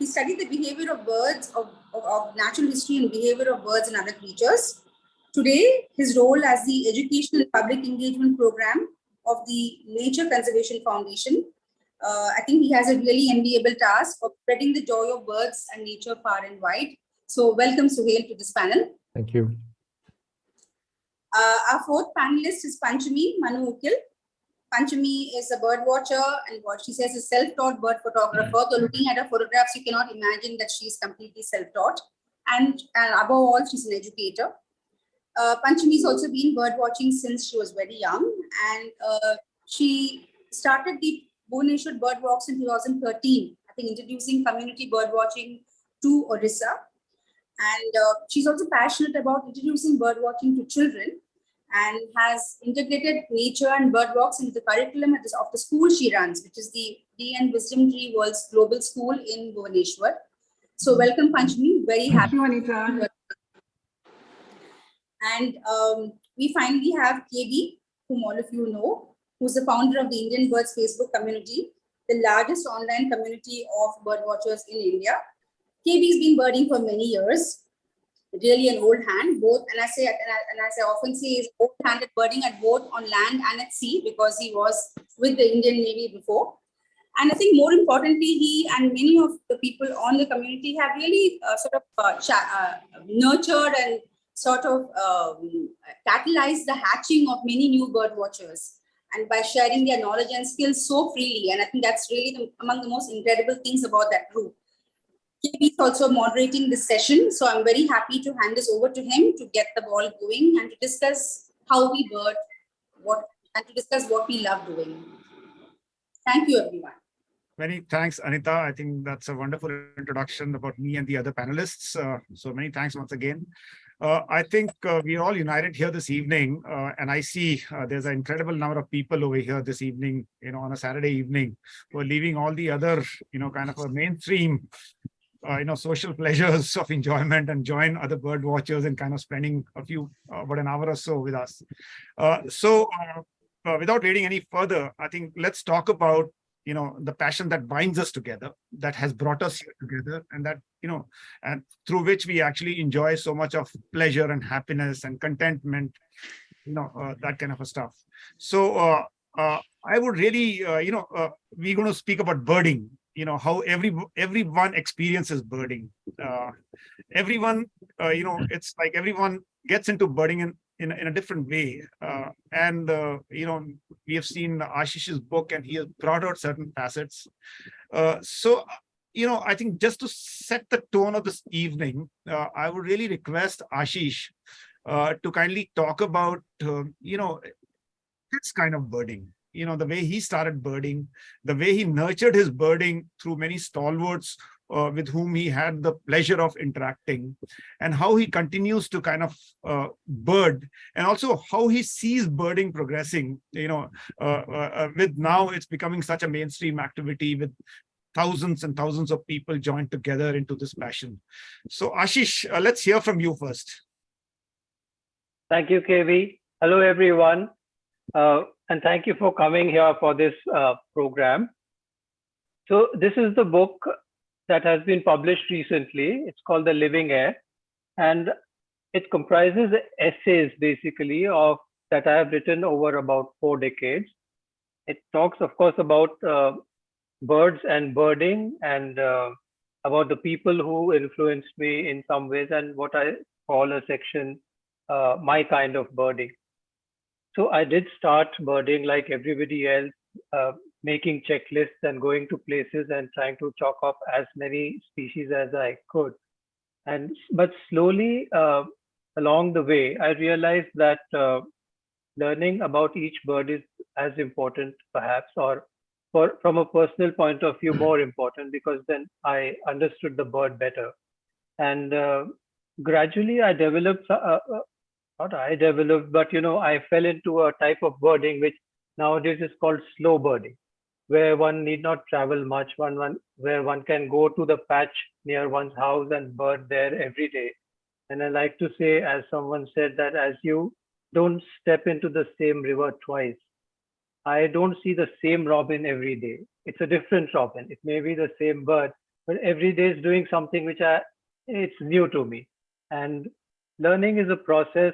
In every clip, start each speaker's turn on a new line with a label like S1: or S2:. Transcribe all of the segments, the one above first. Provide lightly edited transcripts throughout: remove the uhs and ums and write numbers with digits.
S1: He studied the behavior of birds, of natural history and behavior of birds and other creatures. Today, his role as the Educational Public Engagement Program of the Nature Conservation Foundation, I think he has a really enviable task of spreading the joy of birds and nature far and wide. So welcome, Suhail, to this panel.
S2: Thank you.
S1: Our fourth panelist is Panchami Manu Ukil. Panchami is a bird watcher and what she says is self-taught bird photographer. Though looking at her photographs, you cannot imagine that she is completely self-taught. And above all, she's an educator. Panchami's also been bird watching since she was very young. And she started the Bhubaneswar bird walks in 2013, I think introducing community bird watching to Odisha. And she's also passionate about introducing bird watching to children and has integrated nature and bird walks into the curriculum of the school she runs, which is the D.N. Wisdom Tree World's Global School in Bhubaneswar. So welcome, Panchami. Very happy.
S3: Thank you, Anita.
S1: And we finally have KB, whom all of you know, who's the founder of the Indian Birds Facebook community, the largest online community of bird watchers in India. KB's been birding for many years. Really an old hand, both, and as I often say, is old-handed birding at both on land and at sea because he was with the Indian Navy before. And I think more importantly, he and many of the people on the community have really nurtured and sort of catalyzed the hatching of many new bird watchers, and by sharing their knowledge and skills so freely. And I think that's really among the most incredible things about that group. KB is also moderating this session, so I'm very happy to hand this over to him to get the ball going and to discuss how we bird, to discuss what we love doing. Thank you, everyone.
S4: Many thanks, Anita. I think that's a wonderful introduction about me and the other panelists. So many thanks once again. I think we're all united here this evening, and I see there's an incredible number of people over here this evening, on a Saturday evening, who are leaving all the other, kind of a mainstream social pleasures of enjoyment and join other bird watchers and kind of spending about an hour or so with us. Without waiting any further, I think let's talk about, the passion that binds us together, that has brought us here together, and that, and through which we actually enjoy so much of pleasure and happiness and contentment, that kind of a stuff. So I would really, we're going to speak about birding. How everyone experiences birding. Everyone, it's like everyone gets into birding in a different way. We have seen Ashish's book, and he has brought out certain facets. I think just to set the tone of this evening, I would really request Ashish to kindly talk about, this kind of birding. The way he started birding, the way he nurtured his birding through many stalwarts with whom he had the pleasure of interacting, and how he continues to kind of bird, and also how he sees birding progressing, with now it's becoming such a mainstream activity with thousands and thousands of people joined together into this passion. So Ashish, let's hear from you first.
S5: Thank you, KV. Hello, everyone. And thank you for coming here for this program. So this is the book that has been published recently. It's called The Living Air, and it comprises essays basically that I have written over about 4 decades. It talks, of course, about birds and birding, and about the people who influenced me in some ways, and what I call a section, my kind of birding. So I did start birding like everybody else, making checklists and going to places and trying to chalk up as many species as I could. But slowly along the way, I realized that learning about each bird is as important, perhaps, or from a personal point of view, more important, because then I understood the bird better. And gradually I developed, not I developed, but I fell into a type of birding which nowadays is called slow birding, where one need not travel much, where one can go to the patch near one's house and bird there every day. And I like to say, as someone said, that as you don't step into the same river twice, I don't see the same robin every day. It's a different robin. It may be the same bird, but every day is doing something which it's new to me. And learning is a process.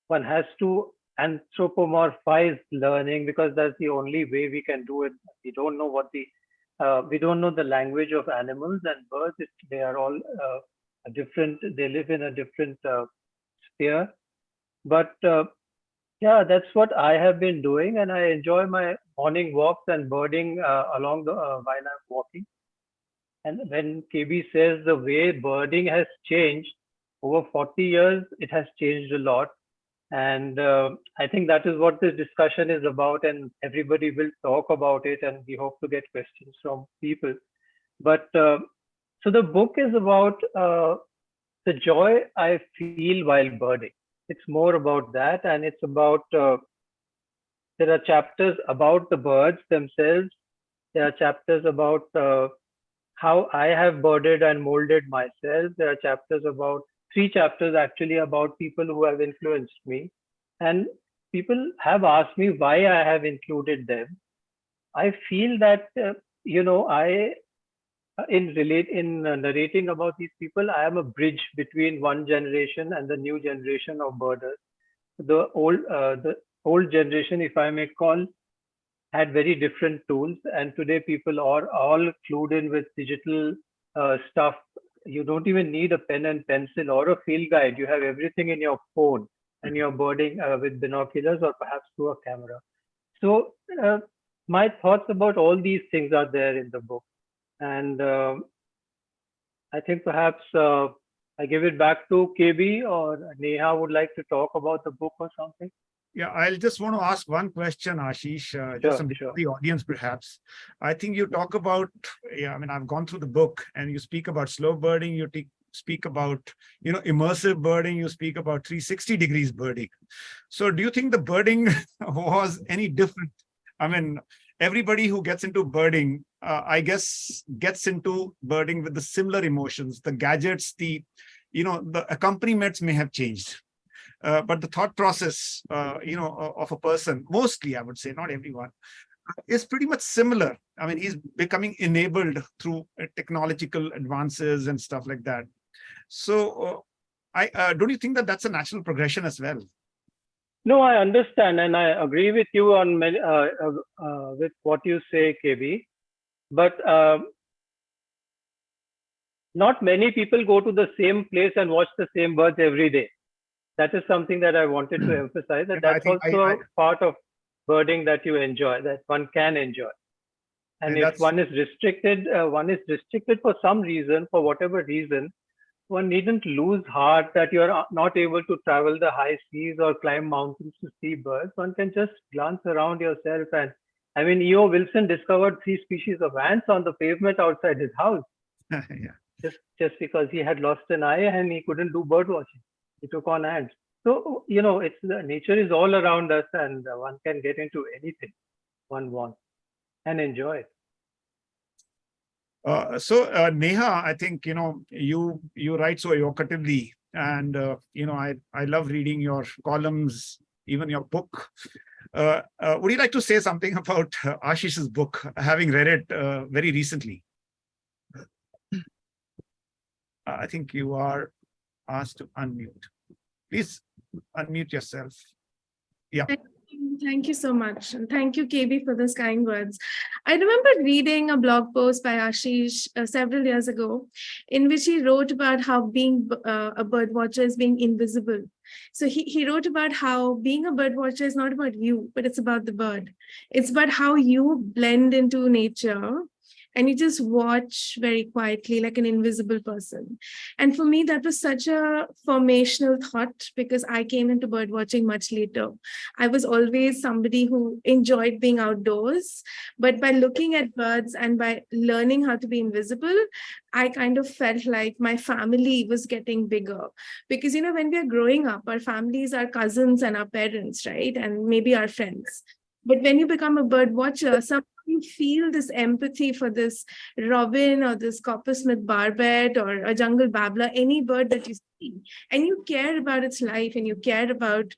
S5: One has to anthropomorphize learning because that's the only way we can do it. We don't know we don't know the language of animals and birds. They are all they live in a different sphere. But yeah, that's what I have been doing, and I enjoy my morning walks and birding along the while I'm walking. And when KB says the way birding has changed over 40 years, it has changed a lot. And I think that is what this discussion is about, and everybody will talk about it, and we hope to get questions from people. But so the book is about the joy I feel while birding. It's more about that, and it's about there are chapters about the birds themselves. There are chapters about how I have birded and molded myself. There are chapters about 3 chapters actually about people who have influenced me, and people have asked me why I have included them. I feel that in narrating about these people, I am a bridge between one generation and the new generation of birders. The old generation, if I may call, had very different tools, and today people are all clued in with digital stuff. You don't even need a pen and pencil or a field guide. You have everything in your phone, and you're birding with binoculars or perhaps through a camera. So my thoughts about all these things are there in the book. And I think perhaps I give it back to KB, or Neha would like to talk about the book or something.
S4: Yeah, I'll just want to ask one question, Ashish, just on the audience, perhaps. I think you talk about, I've gone through the book, and you speak about slow birding, you speak about, immersive birding, you speak about 360 degrees birding. So do you think the birding was any different? I mean, everybody who gets into birding, I guess, gets into birding with the similar emotions. The gadgets, the accompaniments may have changed. But the thought process, of a person, mostly, I would say, not everyone, is pretty much similar. I mean, he's becoming enabled through technological advances and stuff like that. So don't you think that that's a natural progression as well?
S5: No, I understand, and I agree with you on with what you say, KB. But not many people go to the same place and watch the same birds every day. That is something that I wanted to emphasize. That that's also part of birding that you enjoy, that one can enjoy. And if one is restricted for some reason, for whatever reason, one needn't lose heart that you are not able to travel the high seas or climb mountains to see birds. One can just glance around yourself. And I mean, E.O. Wilson discovered 3 species of ants on the pavement outside his house.
S4: Yeah.
S5: Just because he had lost an eye and he couldn't do bird watching. He took on ants. So, nature is all around us, and one can get into anything one wants and enjoy it.
S4: So Neha, I think, you write so evocatively, and, I love reading your columns, even your book. Would you like to say something about Ashish's book, having read it very recently? I think you are asked to unmute. Please unmute yourself. Yeah.
S2: Thank you so much. And thank you, KB, for those kind words. I remember reading a blog post by Ashish several years ago, in which he wrote about how being a bird watcher is being invisible. So he wrote about how being a bird watcher is not about you, but it's about the bird. It's about how you blend into nature and you just watch very quietly like an invisible person. And for me, that was such a formational thought, because I came into bird watching much later. I was always somebody who enjoyed being outdoors, but by looking at birds and by learning how to be invisible, I kind of felt like my family was getting bigger. Because, when we are growing up, our families are cousins and our parents, right? And maybe our friends. But when you become a bird watcher, you feel this empathy for this robin or this coppersmith barbet or a jungle babbler, any bird that you see. and you care about its life, and you care about,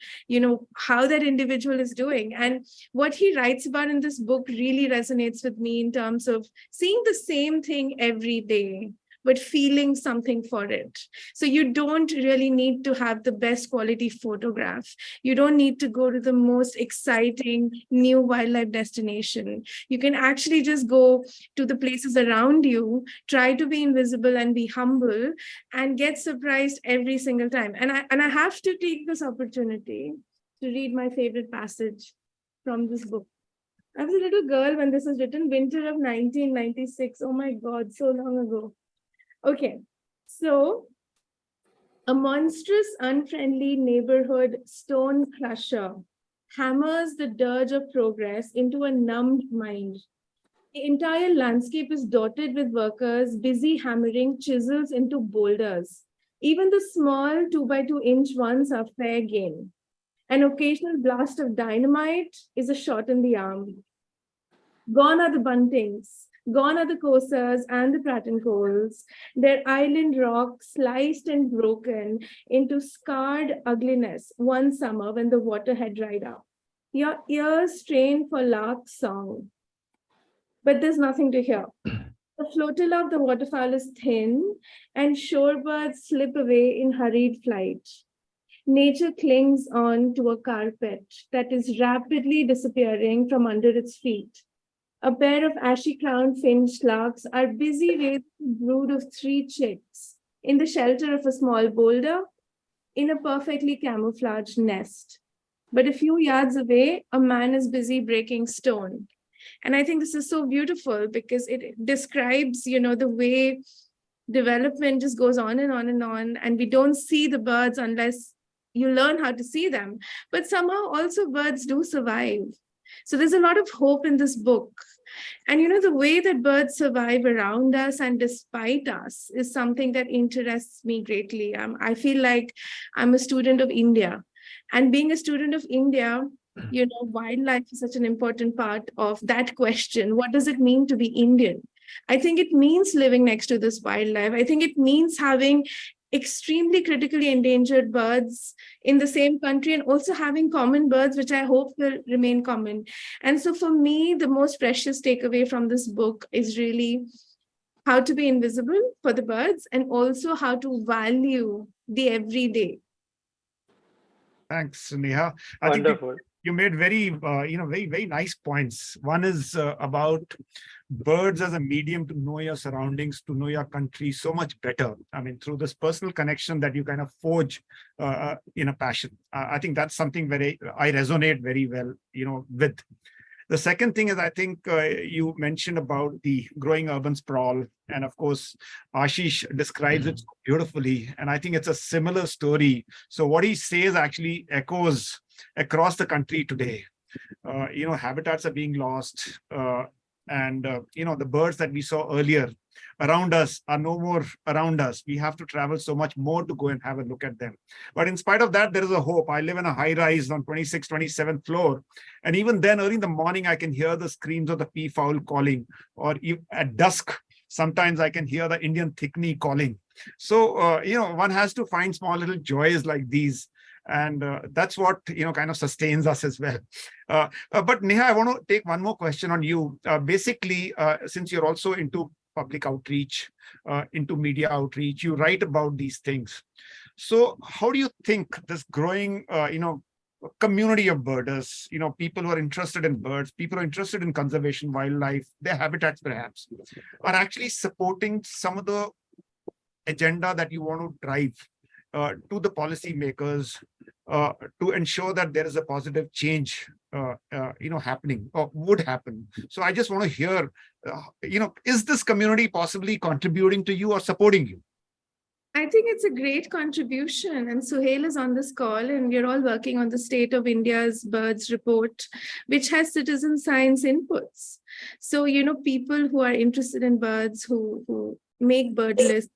S2: how that individual is doing. And what he writes about in this book really resonates with me in terms of seeing the same thing every day, but feeling something for it. So you don't really need to have the best quality photograph. You don't need to go to the most exciting new wildlife destination. You can actually just go to the places around you, try to be invisible and be humble, and get surprised every single time. And I have to take this opportunity to read my favorite passage from this book. I was a little girl when this was written, winter of 1996. Oh my God, so long ago. Okay, so a monstrous, unfriendly neighborhood stone crusher hammers the dirge of progress into a numbed mind. The entire landscape is dotted with workers busy hammering chisels into boulders. Even the small 2 by 2 inch ones are fair game. An occasional blast of dynamite is a shot in the arm. Gone are the buntings, gone are the Kosas and the Pratt and Coles, their island rock sliced and broken into scarred ugliness one summer when the water had dried up. Your ears strain for lark song, but there's nothing to hear. The flotilla of the waterfowl is thin, and shorebirds slip away in hurried flight. Nature clings on to a carpet that is rapidly disappearing from under its feet. A pair of ashy-crowned finch larks are busy raising a brood of 3 chicks in the shelter of a small boulder in a perfectly camouflaged nest. But a few yards away, a man is busy breaking stone. And I think this is so beautiful because it describes, the way development just goes on and on and on, and we don't see the birds unless you learn how to see them. But somehow also birds do survive. So there's a lot of hope in this book. And the way that birds survive around us and despite us is something that interests me greatly. I feel like I'm a student of India. And being a student of India, wildlife is such an important part of that question. What does it mean to be Indian? I think it means living next to this wildlife. I think it means having extremely critically endangered birds in the same country, and also having common birds, which I hope will remain common. And so for me, the most precious takeaway from this book is really how to be invisible for the birds and also how to value the everyday.
S4: Thanks, Neha. I
S5: Wonderful.
S4: think you made very, very, very nice points. One is about birds as a medium to know your surroundings, to know your country so much better. I mean, through this personal connection that you kind of forge in a passion. I think that's something I resonate very well, with. The second thing is, I think you mentioned about the growing urban sprawl. And of course, Ashish describes it so beautifully. And I think it's a similar story. So what he says actually echoes across the country today. Habitats are being lost. And the birds that we saw earlier around us are no more around us. We have to travel so much more to go and have a look at them. But in spite of that, there is a hope. I live in a high rise on 26th, 27th floor. And even then, early in the morning, I can hear the screams of the peafowl calling. Or at dusk, sometimes I can hear the Indian thickney calling. So, one has to find small little joys like these. And that's what, kind of sustains us as well. But Neha, I want to take one more question on you. Basically, since you're also into public outreach, into media outreach, you write about these things. So how do you think this growing, community of birders, people who are interested in birds, people who are interested in conservation, wildlife, their habitats perhaps, are actually supporting some of the agenda that you want to drive to the policymakers to ensure that there is a positive change, happening or would happen. So I just want to hear, is this community possibly contributing to you or supporting you?
S2: I think it's a great contribution, and Suhail is on this call, and we're all working on the State of India's Birds Report, which has citizen science inputs. So, people who are interested in birds, who make bird lists,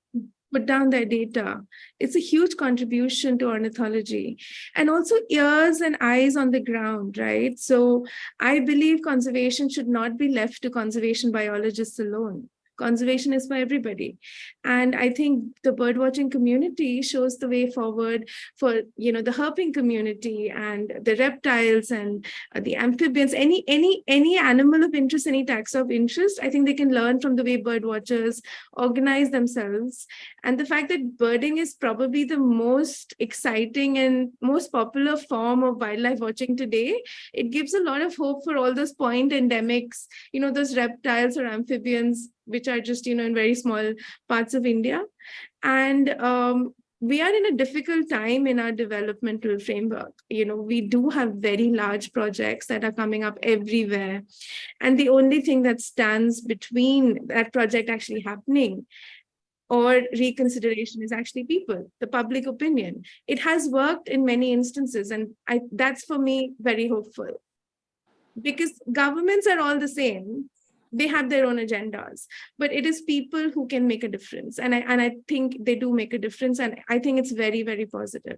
S2: put down their data. It's a huge contribution to ornithology, and also ears and eyes on the ground, right? So I believe conservation should not be left to conservation biologists alone. conservation is for everybody. And I think the birdwatching community shows the way forward for, the herping community and the reptiles and the amphibians, any animal of interest, any taxa of interest. I think they can learn from the way bird watchers organize themselves. And the fact that birding is probably the most exciting and most popular form of wildlife watching today, it gives a lot of hope for all those point endemics, those reptiles or amphibians, which are just, in very small parts of India. And we are in a difficult time in our developmental framework. We do have very large projects that are coming up everywhere. And the only thing that stands between that project actually happening or reconsideration is actually people, the public opinion. It has worked in many instances, and that's for me very hopeful. Because governments are all the same. They have their own agendas, but it is people who can make a difference. And I think they do make a difference. And I think it's very, very positive.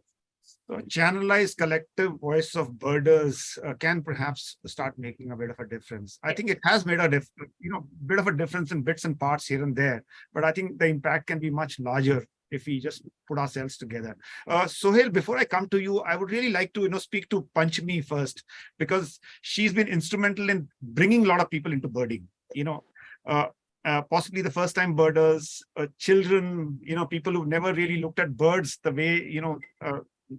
S4: So channelized collective voice of birders can perhaps start making a bit of a difference. I think it has made a bit of a difference in bits and parts here and there, but I think the impact can be much larger if we just put ourselves together. Sohail, before I come to you, I would really like to speak to Panchami first, because she's been instrumental in bringing a lot of people into birding. Possibly the first time birders, children, people who've never really looked at birds the way,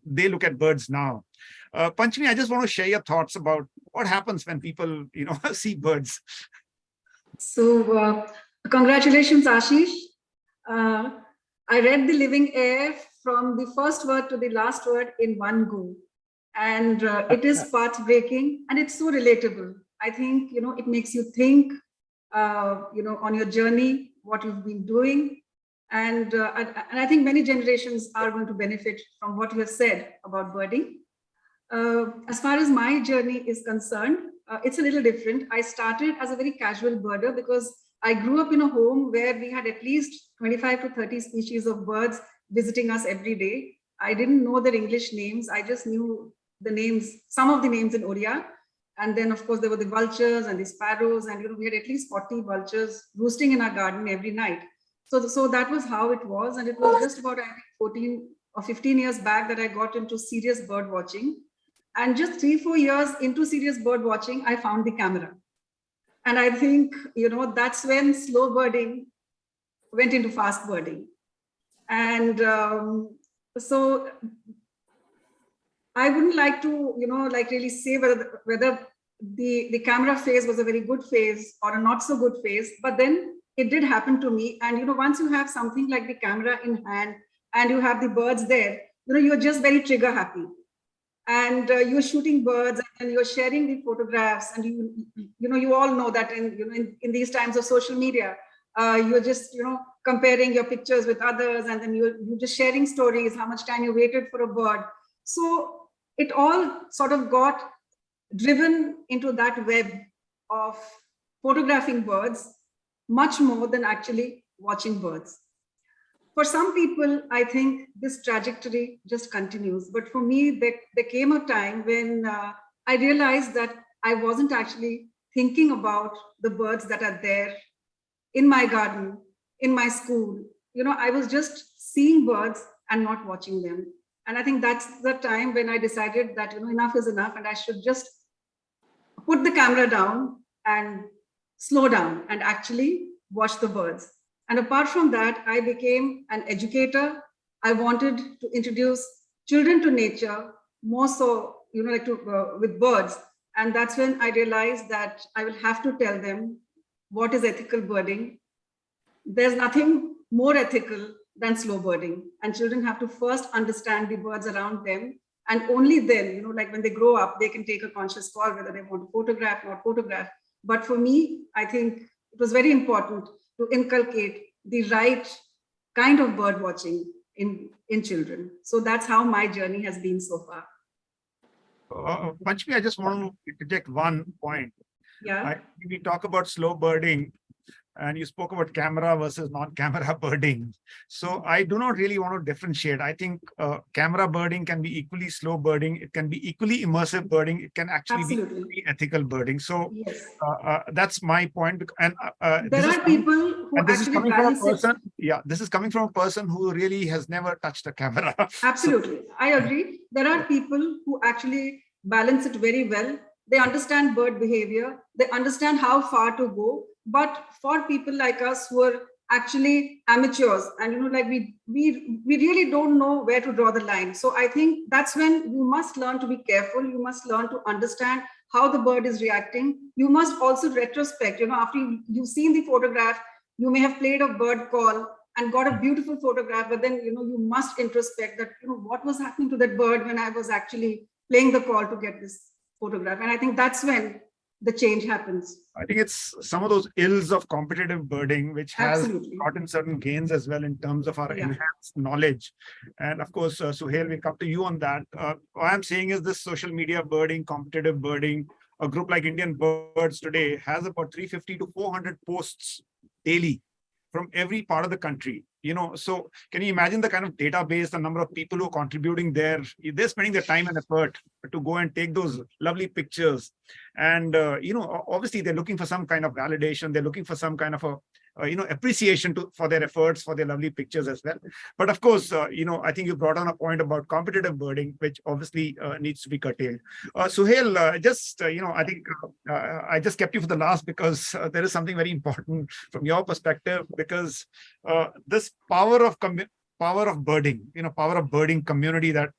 S4: they look at birds now. Panchami, I just want to share your thoughts about what happens when people, see birds.
S3: So congratulations, Ashish. I read The Living Air from the first word to the last word in one go. And it is path-breaking and it's so relatable. I think, it makes you think, on your journey, what you've been doing. And I think many generations are going to benefit from what you have said about birding. As far as my journey is concerned, it's a little different. I started as a very casual birder because I grew up in a home where we had at least 25 to 30 species of birds visiting us every day. I didn't know their English names. I just knew the names, some of the names in Oriya. And then, of course, there were the vultures and the sparrows. And we had at least 40 vultures roosting in our garden every night. So that was how it was. And it was just about, I think, 14 or 15 years back that I got into serious bird watching. And just 3-4 years into serious bird watching, I found the camera. And I think, that's when slow birding went into fast birding. And so I wouldn't like to, really say whether the camera phase was a very good phase or a not so good phase, but then it did happen to me. And, once you have something like the camera in hand and you have the birds there, you're just very trigger happy. And you're shooting birds and you're sharing the photographs, and you all know that in these times of social media, you're just comparing your pictures with others, and then you're just sharing stories, how much time you waited for a bird. So it all sort of got driven into that web of photographing birds much more than actually watching birds. For some people, I think this trajectory just continues. But for me, there came a time when I realized that I wasn't actually thinking about the birds that are there in my garden, in my school. I was just seeing birds and not watching them. And I think that's the time when I decided that, enough is enough, and I should just put the camera down and slow down and actually watch the birds. And apart from that, I became an educator. I wanted to introduce children to nature, more so, with birds. And that's when I realized that I will have to tell them what is ethical birding. There's nothing more ethical than slow birding. And children have to first understand the birds around them. And only then, when they grow up, they can take a conscious call whether they want to photograph, not photograph. But for me, I think it was very important to inculcate the right kind of bird watching in children. So that's how my journey has been so far.
S4: Panchami, I just want to interject one point.
S3: Yeah.
S4: We talk about slow birding. and you spoke about camera versus non-camera birding. So I do not really want to differentiate. I think camera birding can be equally slow birding. It can be equally immersive birding. It can actually
S3: Absolutely.
S4: be ethical birding. So
S3: Yes.
S4: that's my point. And
S3: There are people who
S4: and this is
S3: actually
S4: coming from a
S3: balance it.
S4: person. Yeah, this is coming from a person who really has never touched a camera.
S3: Absolutely. I agree. There are people who actually balance it very well. They understand bird behavior. They understand how far to go. But for people like us who are actually amateurs, and like we really don't know where to draw the line. So I think that's when you must learn to be careful. You must learn to understand how the bird is reacting. You must also retrospect. After you've seen the photograph, you may have played a bird call and got a beautiful photograph, but then you must introspect that what was happening to that bird when I was actually playing the call to get this photograph. And I think that's when the change happens.
S4: I think it's some of those ills of competitive birding, which has
S3: Absolutely.
S4: gotten certain gains as well in terms of our enhanced knowledge. And of course, Suhail, we come to you on that. What I'm saying is this social media birding, competitive birding, a group like Indian Birds today has about 350 to 400 posts daily from every part of the country. So can you imagine the kind of database, the number of people who are contributing there? They're spending their time and effort to go and take those lovely pictures. And, obviously they're looking for some kind of validation. They're looking for some kind of appreciation for their efforts, for their lovely pictures as well. But of course, I think you brought on a point about competitive birding, which obviously needs to be curtailed. Suhail, I think I just kept you for the last because there is something very important from your perspective, because this power of birding, power of birding community that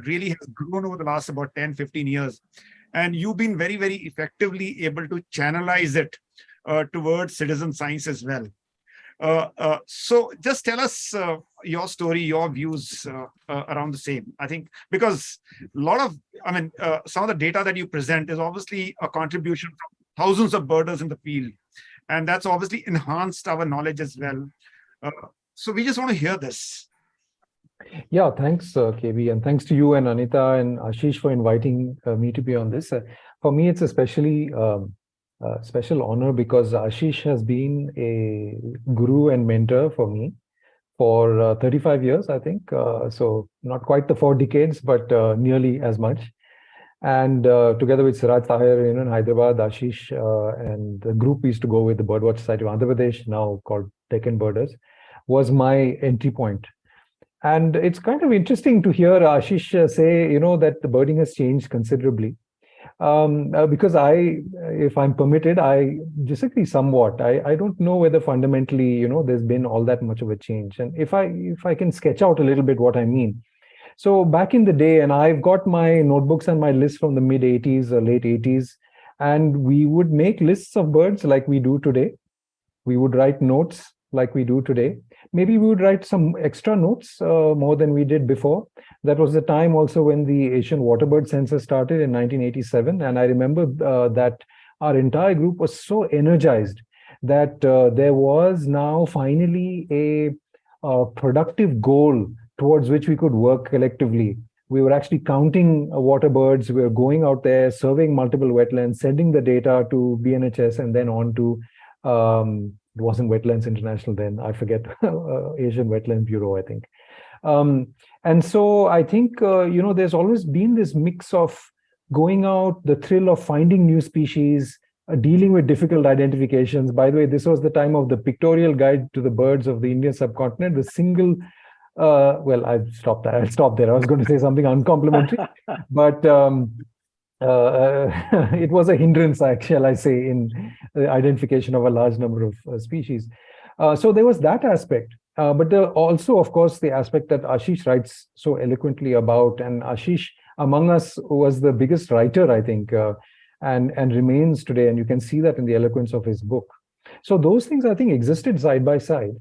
S4: really has grown over the last about 10, 15 years. And you've been very, very effectively able to channelize it towards citizen science as well. So just tell us your story, your views around the same. I think because some of the data that you present is obviously a contribution from thousands of birders in the field. And that's obviously enhanced our knowledge as well. So we just want to hear this.
S6: Yeah, thanks, KB, and thanks to you and Anita and Ashish for inviting me to be on this. For me, it's especially special honor because Ashish has been a guru and mentor for me for 35 years, I think. So not quite the 4 decades, but nearly as much. And together with Siraj Tahir in Hyderabad, Ashish and the group we used to go with, the Birdwatch Society of Andhra Pradesh, now called Deccan Birders, was my entry point. And it's kind of interesting to hear Ashish say, that the birding has changed considerably. Because if I'm permitted, I disagree somewhat. I don't know whether fundamentally, there's been all that much of a change. And if I can sketch out a little bit what I mean. So back in the day, and I've got my notebooks and my lists from the mid 80s or late 80s, and we would make lists of birds like we do today. We would write notes like we do today. Maybe we would write some extra notes more than we did before. That was the time also when the Asian waterbird census started in 1987. And I remember that our entire group was so energized that there was now finally a productive goal towards which we could work collectively. We were actually counting waterbirds. We were going out there, surveying multiple wetlands, sending the data to BNHS and then on to it wasn't Wetlands International then, I forget, Asian Wetland Bureau, I think. And so I think, there's always been this mix of going out, the thrill of finding new species, dealing with difficult identifications. By the way, this was the time of the pictorial guide to the birds of the Indian subcontinent, the single, I'll stop there. I was going to say something uncomplimentary, but it was a hindrance, shall I say, in the identification of a large number of species. So there was that aspect. But also, of course, the aspect that Ashish writes so eloquently about. And Ashish, among us, was the biggest writer, I think, and remains today. And you can see that in the eloquence of his book. So those things, I think, existed side by side.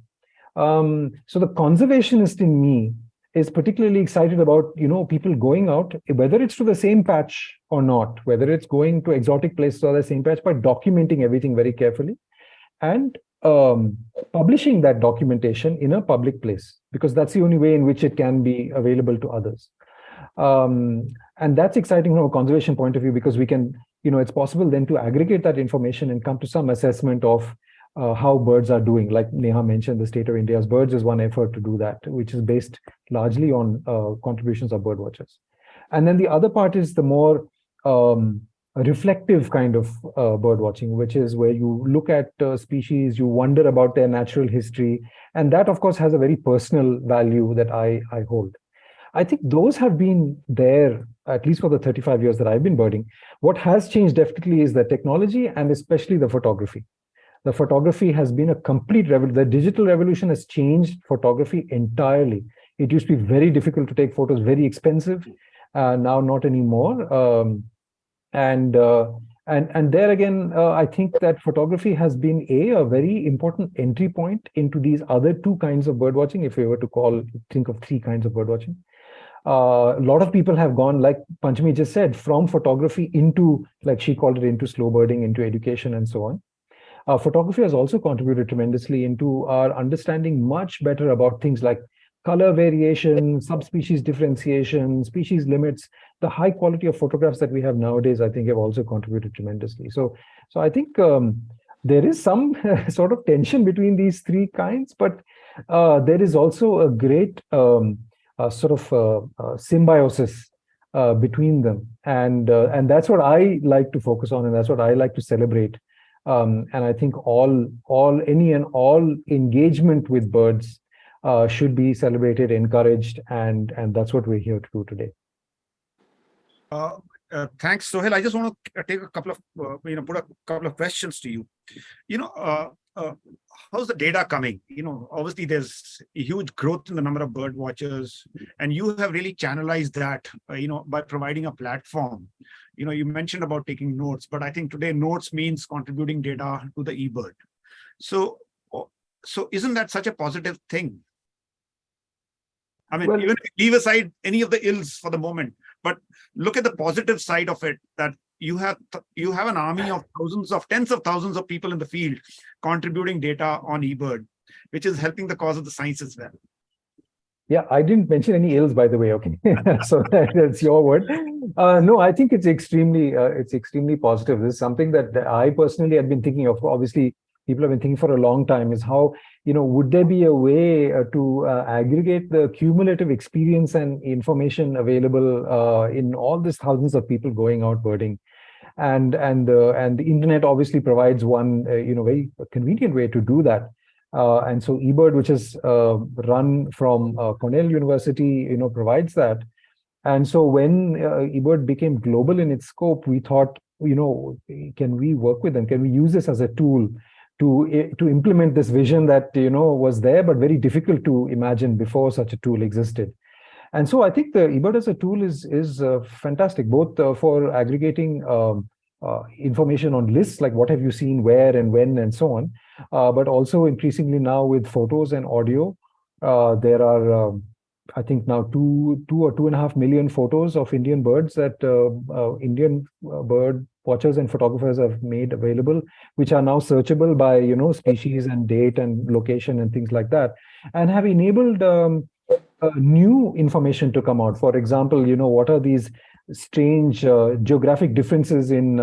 S6: So the conservationist in me is particularly excited about, people going out, whether it's to the same patch or not, whether it's going to exotic places or the same patch, but documenting everything very carefully and publishing that documentation in a public place, because that's the only way in which it can be available to others. And that's exciting from a conservation point of view, because we can, it's possible then to aggregate that information and come to some assessment of how birds are doing. Like Neha mentioned, the State of India's Birds is one effort to do that, which is based largely on contributions of bird watchers. And then the other part is the more reflective kind of bird watching, which is where you look at species, you wonder about their natural history. And that, of course, has a very personal value that I hold. I think those have been there, at least for the 35 years that I've been birding. What has changed definitely is the technology and especially the photography. The photography has been a complete revolution. The digital revolution has changed photography entirely. It used to be very difficult to take photos, very expensive. Now not anymore. And there again, I think that photography has been a very important entry point into these other two kinds of birdwatching, if we were to think of three kinds of birdwatching. A lot of people have gone, like Panchami just said, from photography into, like she called it, into slow birding, into education and so on. Photography has also contributed tremendously into our understanding much better about things like color variation, subspecies differentiation, species limits. The high quality of photographs that we have nowadays, I think, have also contributed tremendously. So I think there is some sort of tension between these three kinds, but there is also a great symbiosis between them, and that's what I like to focus on, and that's what I like to celebrate. And I think any and all engagement with birds should be celebrated, encouraged, and that's what we're here to do today.
S4: Thanks, Sohail. I just want to take a couple of, put a couple of questions to you. How's the data coming? Obviously there's a huge growth in the number of bird watchers, and you have really channelized that, by providing a platform. You mentioned about taking notes, but I think today notes means contributing data to the eBird. So isn't that such a positive thing? I mean, even if you leave aside any of the ills for the moment, but look at the positive side of it, that you have an army of tens of thousands of people in the field contributing data on eBird, which is helping the cause of the science as well.
S6: Yeah, I didn't mention any ills, by the way. Okay, so that's your word. No, I think it's extremely positive. This is something that I personally had been thinking of. Obviously, people have been thinking for a long time, is how, would there be a way to aggregate the cumulative experience and information available in all these thousands of people going out birding, and the internet obviously provides one very convenient way to do that. And so eBird, which is run from Cornell University, provides that. And so when eBird became global in its scope, we thought, can we work with them? Can we use this as a tool to implement this vision that was there, but very difficult to imagine before such a tool existed? And so I think the eBird as a tool is fantastic, both for aggregating information on lists, like what have you seen, where and when, and so on. But also increasingly now with photos and audio, there are, I think now 2 or 2.5 million photos of Indian birds that Indian bird watchers and photographers have made available, which are now searchable by species and date and location and things like that, and have enabled new information to come out. For example, what are these strange geographic differences in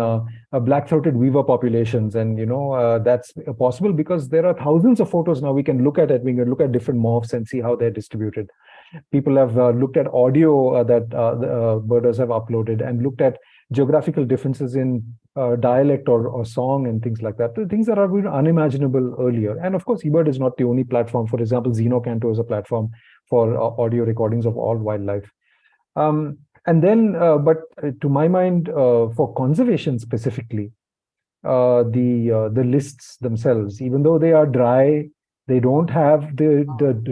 S6: black-throated weaver populations, and that's possible because there are thousands of photos now. We can look at it. We can look at different morphs and see how they're distributed. People have looked at audio that the birders have uploaded, and looked at geographical differences in dialect or song and things like that. Things that are unimaginable earlier. And of course, eBird is not the only platform. For example, Xenocanto is a platform for audio recordings of all wildlife. And then, but to my mind, for conservation specifically, the lists themselves, even though they are dry, they don't have the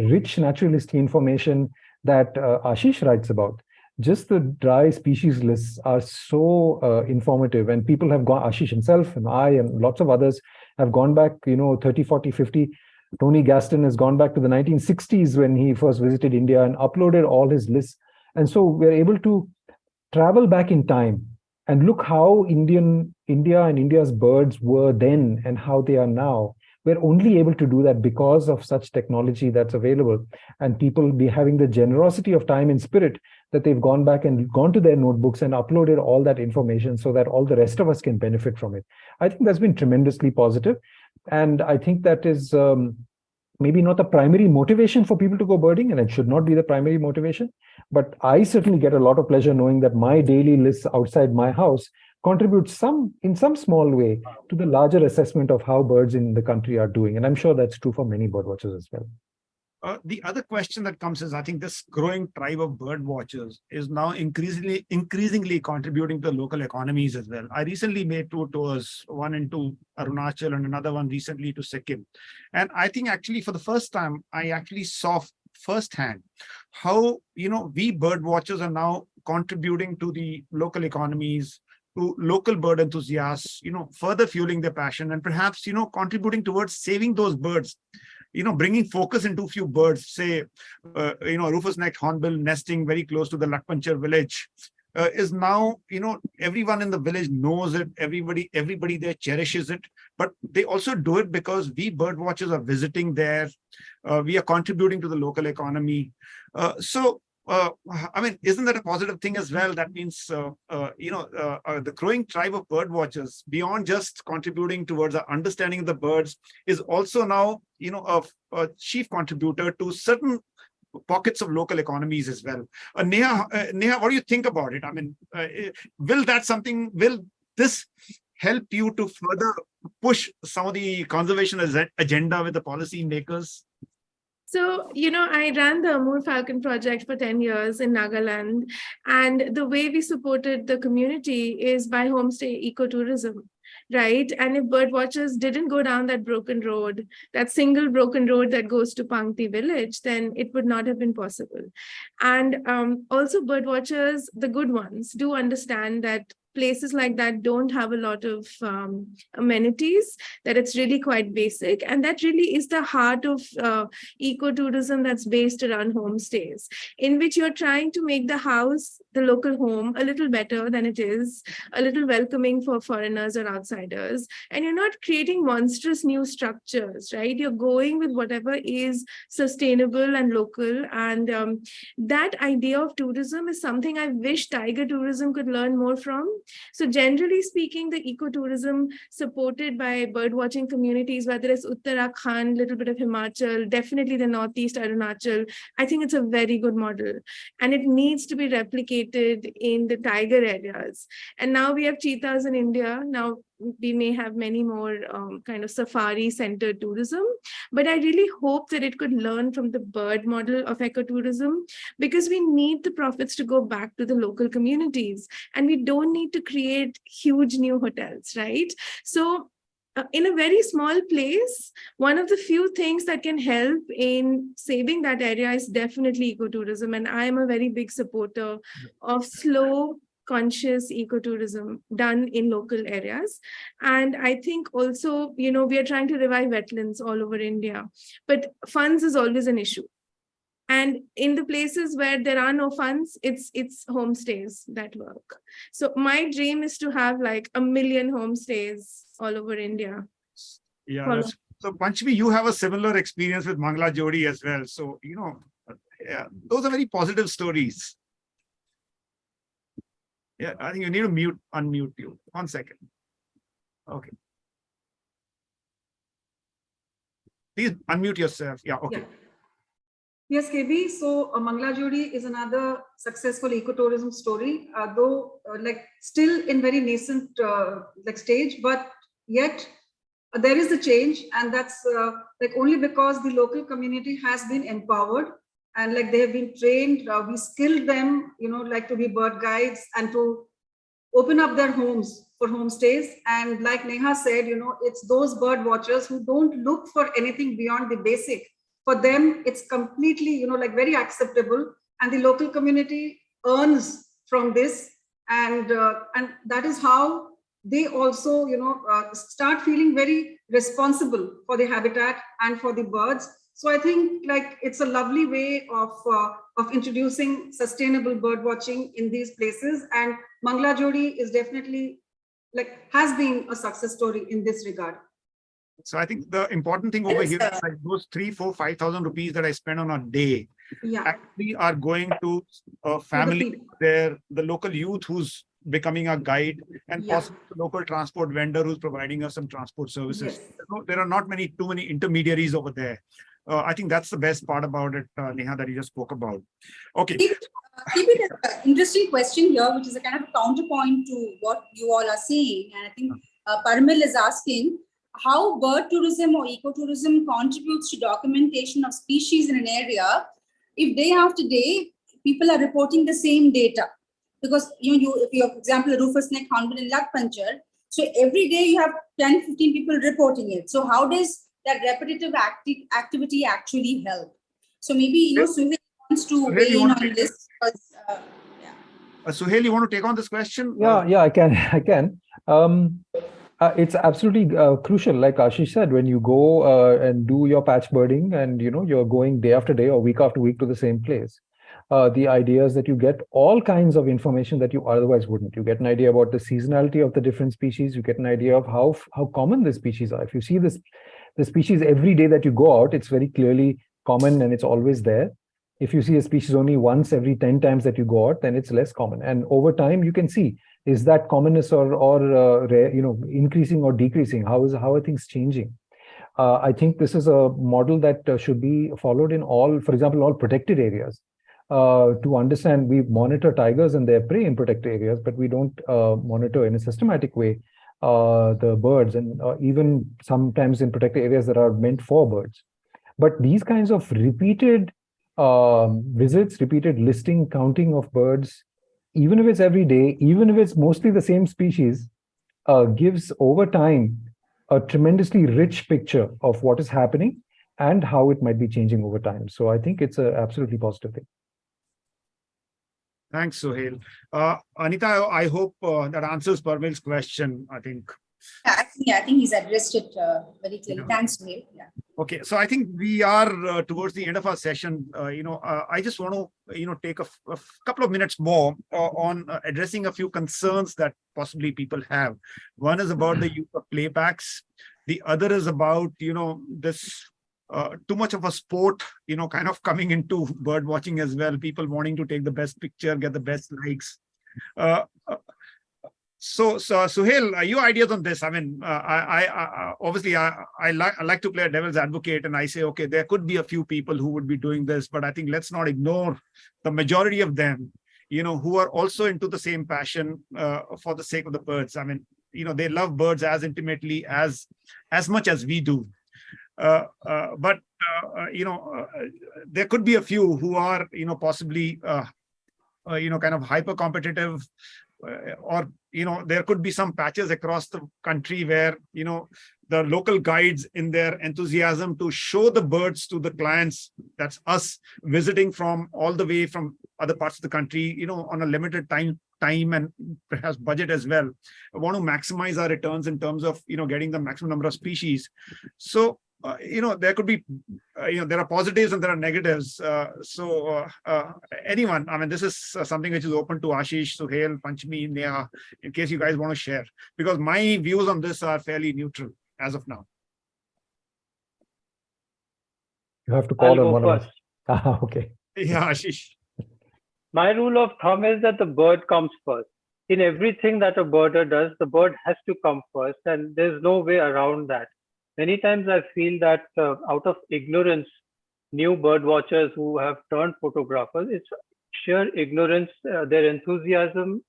S6: rich naturalistic information that Ashish writes about. Just the dry species lists are so informative, and people have gone, Ashish himself and I and lots of others have gone back, 30, 40, 50. Tony Gaston has gone back to the 1960s when he first visited India and uploaded all his lists. And so we're able to travel back in time and look how India and India's birds were then and how they are now. We're only able to do that because of such technology that's available, and people be having the generosity of time and spirit that they've gone back and gone to their notebooks and uploaded all that information so that all the rest of us can benefit from it. I think that's been tremendously positive. And I think that is maybe not the primary motivation for people to go birding, and it should not be the primary motivation. But I certainly get a lot of pleasure knowing that my daily lists outside my house contribute in some small way to the larger assessment of how birds in the country are doing. And I'm sure that's true for many bird watchers as well.
S4: The other question that comes is, I think this growing tribe of bird watchers is now increasingly contributing to the local economies as well. I recently made 2 tours, one into Arunachal and another one recently to Sikkim. And I think actually for the first time, I actually saw firsthand how, we bird watchers are now contributing to the local economies, to local bird enthusiasts, further fueling their passion and perhaps, contributing towards saving those birds. Bringing focus into a few birds, say, rufous-necked hornbill nesting very close to the Lakpanchar village is now, everyone in the village knows it. Everybody there cherishes it. But they also do it because we bird watchers are visiting there. We are contributing to the local economy. I mean, isn't that a positive thing as well? That means, the growing tribe of bird watchers, beyond just contributing towards the understanding of the birds, is also now, a chief contributor to certain pockets of local economies as well. Neha, what do you think about it? I mean, will this help you to further push some of the conservation agenda with the policy makers?
S2: So, I ran the Amur Falcon project for 10 years in Nagaland, and the way we supported the community is by homestay ecotourism, right? And if bird watchers didn't go down that broken road, that single broken road that goes to Pangti village, then it would not have been possible. And also bird watchers, the good ones, do understand that places like that don't have a lot of amenities, that it's really quite basic. And that really is the heart of ecotourism that's based around homestays, in which you're trying to make the house, the local home, a little better than it is, a little welcoming for foreigners or outsiders. And you're not creating monstrous new structures, right? You're going with whatever is sustainable and local. And that idea of tourism is something I wish tiger tourism could learn more from. So generally speaking, the ecotourism supported by birdwatching communities, whether it's Uttarakhand, little bit of Himachal, definitely the Northeast Arunachal, I think it's a very good model. And it needs to be replicated in the tiger areas. And now we have cheetahs in India. Now we may have many more kind of safari-centered tourism, but I really hope that it could learn from the bird model of ecotourism, because we need the profits to go back to the local communities, and we don't need to create huge new hotels, right? So in a very small place, one of the few things that can help in saving that area is definitely ecotourism. And I am a very big supporter of slow, conscious ecotourism done in local areas. And I think also, we are trying to revive wetlands all over India, but funds is always an issue. And in the places where there are no funds, it's homestays that work. So my dream is to have like 1 million homestays all over India.
S4: Yeah. So Panchami, you have a similar experience with Mangla Jodi as well. So, those are very positive stories. Yeah, I think you need to unmute you. 1 second. Okay. Please unmute yourself. Yeah, okay. Yeah.
S3: Yes, KB. So Mangla Jodi is another successful ecotourism story, though still in very nascent stage, but yet there is a change, and that's only because the local community has been empowered. And they have been trained, we skilled them, to be bird guides and to open up their homes for homestays. And like Neha said, it's those bird watchers who don't look for anything beyond the basic. For them, it's completely, very acceptable. And the local community earns from this. And that is how they also, start feeling very responsible for the habitat and for the birds. So I think it's a lovely way of introducing sustainable bird watching in these places. And Mangla Jodi is definitely has been a success story in this regard.
S4: So I think the important thing over here is those 3,000, 4,000, 5,000 rupees that I spend on a day actually are going to a family there, the local youth who's becoming a guide, and
S1: Yeah.
S4: possibly a local transport vendor who's providing us some transport services.
S1: Yes.
S4: There are not too many intermediaries over there. I think that's the best part about it, Neha, that you just spoke about. Okay.
S1: Keep it an interesting question here, which is a kind of counterpoint to what you all are saying. And I think Paramil is asking how bird tourism or ecotourism contributes to documentation of species in an area if day after day people are reporting the same data. Because if you have, for example, a rufous neck hornbill in Lakpanchar, so every day you have 10, 15 people reporting it. So how does that repetitive activity actually help? So maybe, Suhail wants to
S4: Suhail,
S1: weigh
S4: you
S1: in
S4: want to
S1: on this. Because,
S4: Suhail, you want to take on this question?
S6: Yeah, I can. I can. It's absolutely crucial. Like Ashish said, when you go and do your patch birding and, you're going day after day or week after week to the same place, the idea is that you get all kinds of information that you otherwise wouldn't. You get an idea about the seasonality of the different species. You get an idea of how common the species are. If you see the species every day that you go out, it's very clearly common and it's always there. If you see a species only once every 10 times that you go out, then it's less common. And over time, you can see, is that commonness or increasing or decreasing? How are things changing? I think this is a model that should be followed in all, for example, all protected areas. To understand, we monitor tigers and their prey in protected areas, but we don't monitor in a systematic way the birds, and even sometimes in protected areas that are meant for birds. But these kinds of repeated visits, repeated listing, counting of birds, even if it's every day, even if it's mostly the same species, gives over time a tremendously rich picture of what is happening and how it might be changing over time. So I think it's an absolutely positive thing.
S4: Thanks, Suhail. Anita, I hope that answers Parmil's question, I think.
S1: I think he's addressed it very clearly. Thanks, Suhail. Yeah.
S4: Okay, so I think we are towards the end of our session. I just want to, take a couple of minutes more on addressing a few concerns that possibly people have. One is about the use of playbacks. The other is about, this too much of a sport, kind of coming into bird watching as well. People wanting to take the best picture, get the best likes. So Suhail, your ideas on this? I mean, I obviously I like to play a devil's advocate, and I say, okay, there could be a few people who would be doing this, but I think let's not ignore the majority of them, who are also into the same passion for the sake of the birds. I mean, they love birds as intimately as much as we do. But there could be a few who are, possibly, kind of hyper competitive, or there could be some patches across the country where the local guides, in their enthusiasm to show the birds to the clients, that's us visiting from all the way from other parts of the country, on a limited time and perhaps budget as well, I want to maximize our returns in terms of getting the maximum number of species. So there could be, there are positives and there are negatives. Anyone, I mean, this is something which is open to Ashish, Suhail, Panchami, Neha, in case you guys want to share, because my views on this are fairly neutral as of now.
S6: You have to call on one
S5: first.
S6: of us. Okay.
S4: Yeah, Ashish.
S5: My rule of thumb is that the bird comes first. In everything that a birder does, the bird has to come first, and there's no way around that. Many times I feel that out of ignorance, new bird watchers who have turned photographers, it's sheer ignorance. Their enthusiasm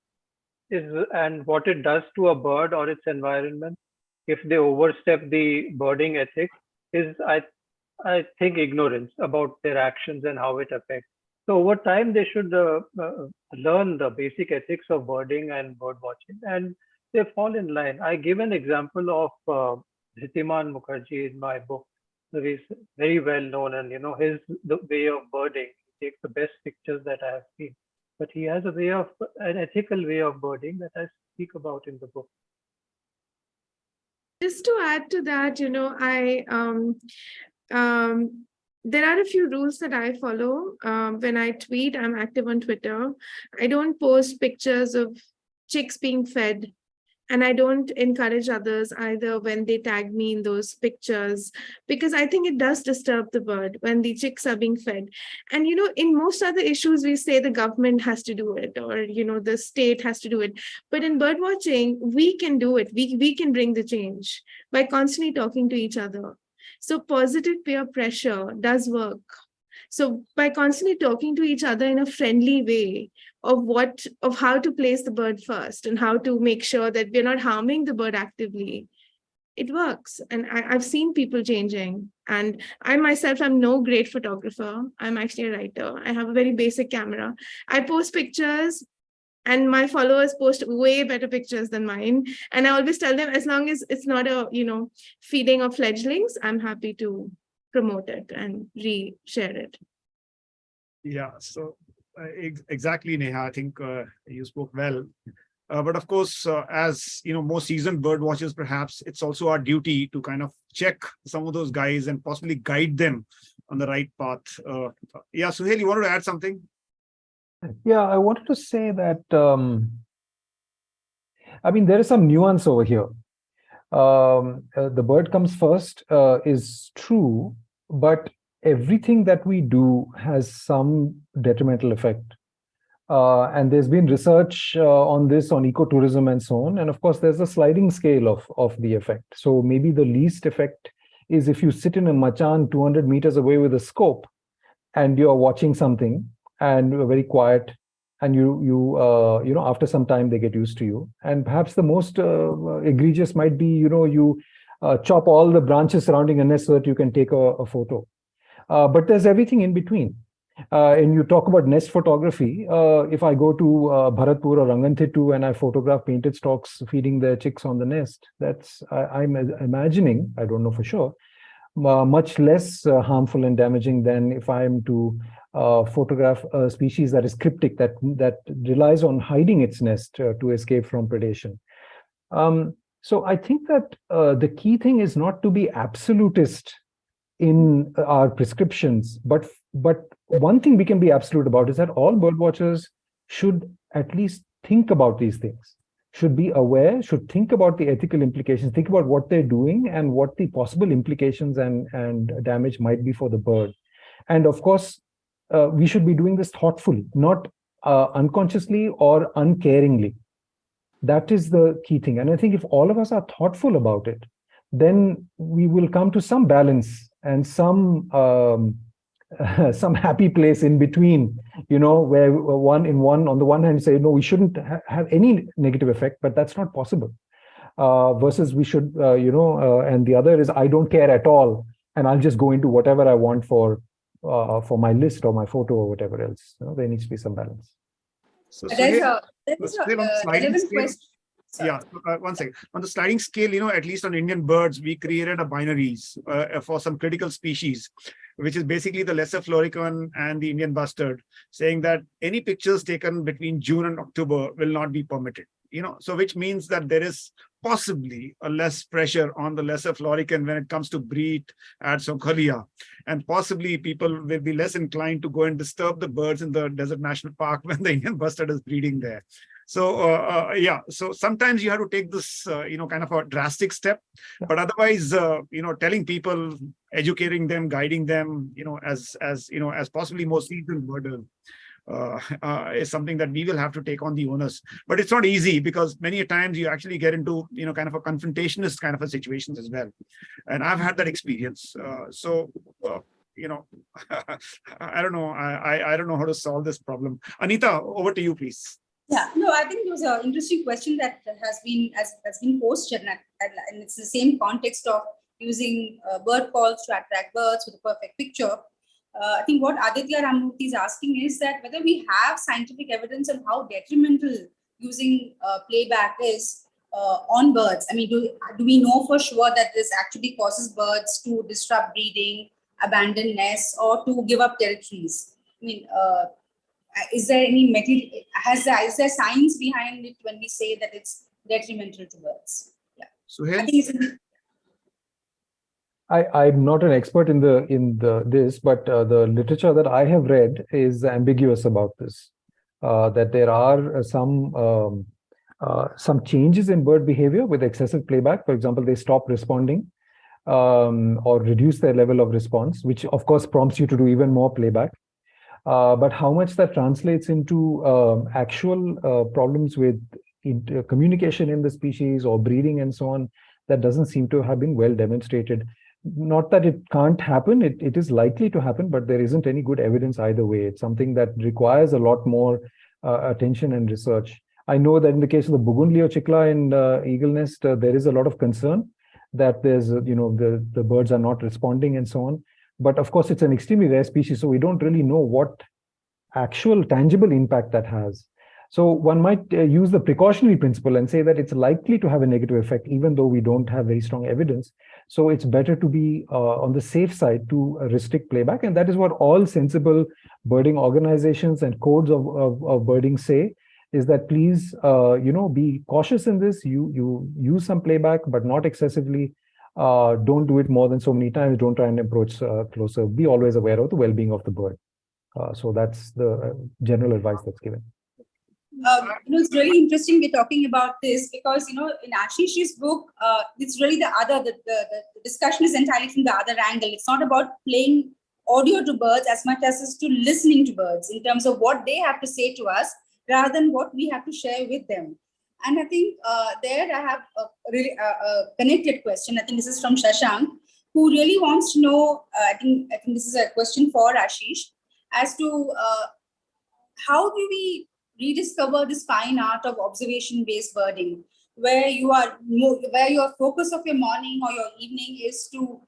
S5: is, and what it does to a bird or its environment, if they overstep the birding ethics, is, I think, ignorance about their actions and how it affects. So over time, they should learn the basic ethics of birding and bird watching, and they fall in line. I give an example of Dhitiman Mukherjee in my book. So he's very well known, and the way of birding. He takes the best pictures that I have seen, but he has an ethical way of birding that I speak about in the book.
S2: Just to add to that, there are a few rules that I follow. When I tweet, I'm active on Twitter. I don't post pictures of chicks being fed And I don't encourage others either when they tag me in those pictures, because I think it does disturb the bird when the chicks are being fed. And, in most other issues, we say the government has to do it, or, the state has to do it. But in bird watching, we can do it. We can bring the change by constantly talking to each other. So positive peer pressure does work. So by constantly talking to each other in a friendly way of how to place the bird first and how to make sure that we're not harming the bird actively, it works. And I've seen people changing. And I myself am no great photographer. I'm actually a writer. I have a very basic camera. I post pictures and my followers post way better pictures than mine. And I always tell them, as long as it's not a, feeding of fledglings, I'm happy to promote it and re-share it.
S4: Yeah, so exactly, Neha. I think you spoke well. But of course, as more seasoned bird watchers, perhaps it's also our duty to kind of check some of those guys and possibly guide them on the right path. Yeah, Suhail, you wanted to add something?
S6: Yeah, I wanted to say that, there is some nuance over here. The bird comes first is true, but everything that we do has some detrimental effect. And there's been research on this, on ecotourism and so on. And of course, there's a sliding scale of the effect. So maybe the least effect is if you sit in a machan 200 meters away with a scope and you're watching something and you're very quiet, and you after some time they get used to you. And perhaps the most egregious might be, you chop all the branches surrounding a nest so that you can take a photo. But there's everything in between. And you talk about nest photography. If I go to Bharatpur or Ranganthittu and I photograph painted storks feeding their chicks on the nest, I'm imagining, I don't know for sure, much less harmful and damaging than if I am to photograph a species that is cryptic, that relies on hiding its nest to escape from predation. So I think that the key thing is not to be absolutist in our prescriptions, but one thing we can be absolute about is that all bird watchers should at least think about these things, should be aware, should think about the ethical implications, think about what they're doing and what the possible implications and damage might be for the bird. And of course, we should be doing this thoughtfully, not unconsciously or uncaringly. That is the key thing. And I think if all of us are thoughtful about it, then we will come to some balance and some happy place in between, where on the one hand say, no, we shouldn't have any negative effect, but that's not possible. Versus we should, and the other is I don't care at all, and I'll just go into whatever I want for my list or my photo or whatever else. There needs to be some balance.
S4: So
S1: There's
S4: Suhail,
S1: a relevant question.
S4: Yeah, one second. On the sliding scale, at least on Indian birds, we created a binaries for some critical species, which is basically the lesser floricon and the Indian bustard, saying that any pictures taken between June and October will not be permitted. So which means that there is possibly a less pressure on the lesser floricon when it comes to breed at Sokolia, and possibly people will be less inclined to go and disturb the birds in the Desert National Park when the Indian bustard is breeding there. So so sometimes you have to take this kind of a drastic step, but otherwise telling people, educating them, guiding them as possibly more seasoned birders is something that we will have to take on the onus. But it's not easy, because many times you actually get into kind of a confrontationist kind of a situations as well, and I've had that experience. I don't know. I don't know how to solve this problem. Anita, over to you, please.
S1: Yeah, no, I think it was an interesting question that has been posted, and it's the same context of using bird calls to attract birds with a perfect picture. I think what Aditya Ramurthy is asking is that whether we have scientific evidence on how detrimental using playback is on birds. I mean, do we know for sure that this actually causes birds to disrupt breeding, abandon nests, or to give up territories? I mean, is there any material? Is there science behind it when we say that it's detrimental to birds? Yeah.
S4: So
S6: I'm not an expert in this, but the literature that I have read is ambiguous about this. That there are some some changes in bird behavior with excessive playback. For example, they stop responding or reduce their level of response, which of course prompts you to do even more playback. But how much that translates into actual problems with communication in the species or breeding and so on, that doesn't seem to have been well demonstrated. Not that it can't happen, it is likely to happen, but there isn't any good evidence either way. It's something that requires a lot more attention and research. I know that in the case of the Bougainvillea chikla and eagle nest, there is a lot of concern that there's, the birds are not responding and so on. But of course, it's an extremely rare species, so we don't really know what actual tangible impact that has. So one might use the precautionary principle and say that it's likely to have a negative effect, even though we don't have very strong evidence. So it's better to be on the safe side to restrict playback. And that is what all sensible birding organizations and codes of birding say, is that please, be cautious in this. You use some playback, but not excessively. Don't do it more than so many times. Don't try and approach closer. Be always aware of the well-being of the bird. So that's the general advice that's given.
S1: It's really interesting we're talking about this because, in Ashish's book, it's really the discussion is entirely from the other angle. It's not about playing audio to birds as much as it's to listening to birds in terms of what they have to say to us rather than what we have to share with them. And I think there I have a really connected question. I think this is from Shashank, who really wants to know, I think this is a question for Ashish, as to how do we rediscover this fine art of observation-based birding, where your focus of your morning or your evening is to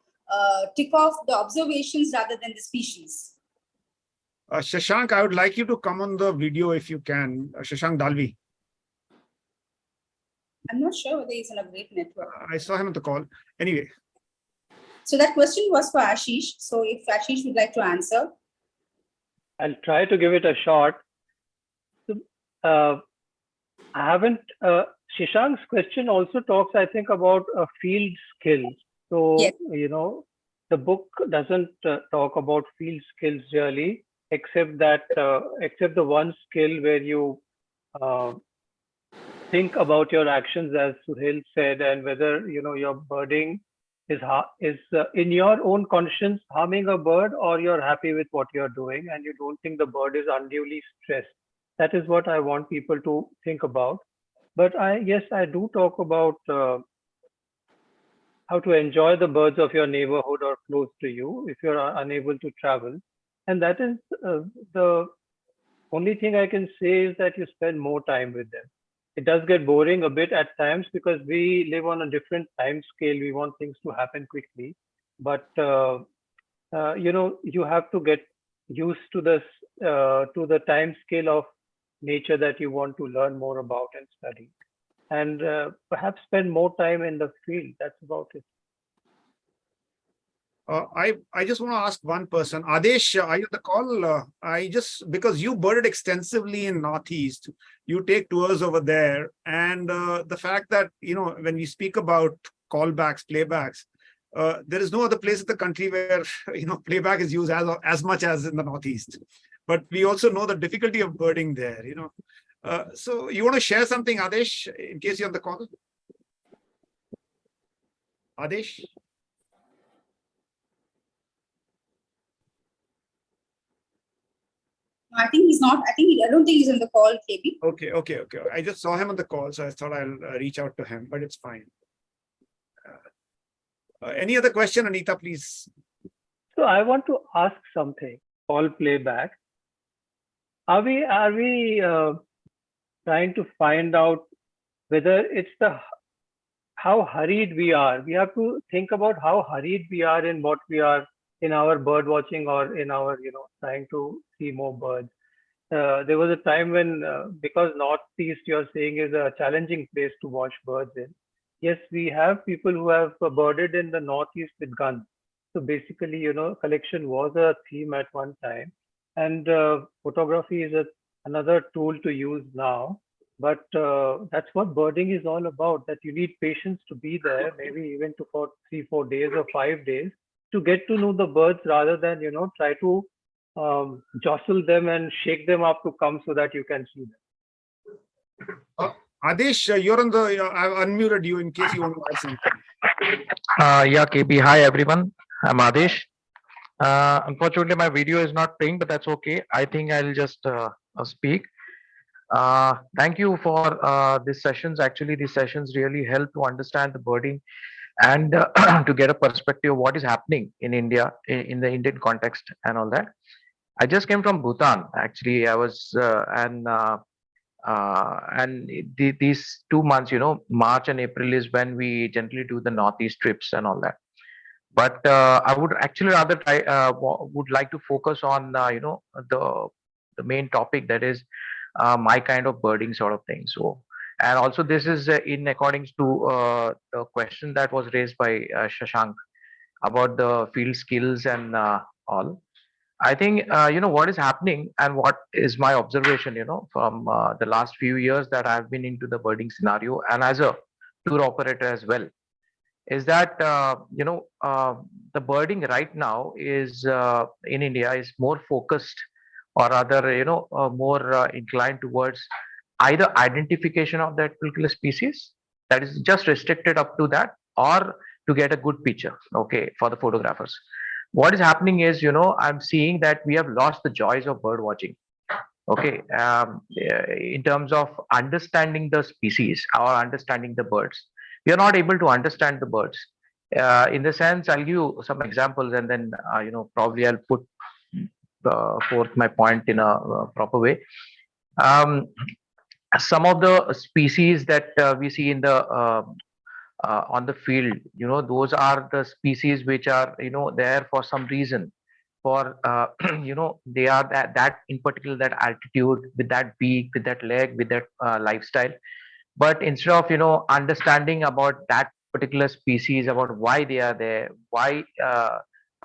S1: tick off the observations rather than the species.
S4: Shashank, I would like you to come on the video if you can. Shashank Dalvi.
S1: I'm not sure whether he's on a great network.
S4: I saw him on the call. Anyway.
S1: So that question was for Ashish. So if Ashish would like to answer.
S5: I'll try to give it a shot. I haven't, Shashank's question also talks, I think, about field skills. So,
S1: yes.
S5: The book doesn't talk about field skills really, except the one skill where you think about your actions, as Suhail said, and whether, your birding is in your own conscience harming a bird, or you're happy with what you're doing and you don't think the bird is unduly stressed. That is what I want people to think about. But I do talk about how to enjoy the birds of your neighborhood or close to you if you're unable to travel. And that is the only thing I can say is that you spend more time with them. It does get boring a bit at times because we live on a different time scale. We want things to happen quickly. But, you have to get used to this, to the time scale of nature that you want to learn more about and study, and perhaps spend more time in the field. That's about it.
S4: I just want to ask one person. Adesh, are you on the call? Because you birded extensively in Northeast, you take tours over there, and the fact that, when we speak about callbacks, playbacks, there is no other place in the country where, playback is used as much as in the Northeast. But we also know the difficulty of birding there, So you want to share something, Adesh, in case you're on the call? Adesh?
S1: I think he's not. I don't think he's on the call, KB.
S4: Okay. I just saw him on the call, so I thought I'll reach out to him, but it's fine. Any other question, Anita, please?
S5: So I want to ask something. Call playback. Are we trying to find out whether it's how hurried we are? We have to think about how hurried we are in what we are in our bird watching or in our, trying to see more birds. There was a time when, because Northeast, you're saying, is a challenging place to watch birds in. Yes, we have people who have birded in the Northeast with guns. So basically, collection was a theme at one time. And photography is another tool to use now. But that's what birding is all about, that you need patience to be there, maybe even for 3-4 days or 5 days, to get to know the birds rather than, try to jostle them and shake them up to come so that you can see them.
S4: Adesh, you're on the, I've unmuted you in case you want to add something.
S7: Yeah, KB. Hi, everyone. I'm Adesh. Unfortunately, my video is not playing, but that's okay. I think I'll just speak. Thank you for these sessions. Actually, these sessions really help to understand the birding and to get a perspective of what is happening in India, in the Indian context and all that. I just came from Bhutan. Actually, I was these 2 months, March and April is when we generally do the northeast trips and all that. But I would actually rather would like to focus on the main topic, that is my kind of birding sort of thing. So, and also this is in accordance to the question that was raised by Shashank about the field skills and all. I think what is happening and what is my observation, from the last few years that I've been into the birding scenario and as a tour operator as well, is that the birding right now is in India is more focused, or rather more inclined towards either identification of that particular species, that is just restricted up to that, or to get a good picture, okay, for the photographers. What is happening is, I'm seeing that we have lost the joys of bird watching, okay, in terms of understanding the species or understanding the birds. We are not able to understand the birds. In the sense, I'll give you some examples, and then probably I'll put forth my point in a proper way. Some of the species that we see in the on the field, those are the species which are there for some reason. For they are that in particular, that altitude, with that beak, with that leg, with that lifestyle. But instead of understanding about that particular species, about why they are there, why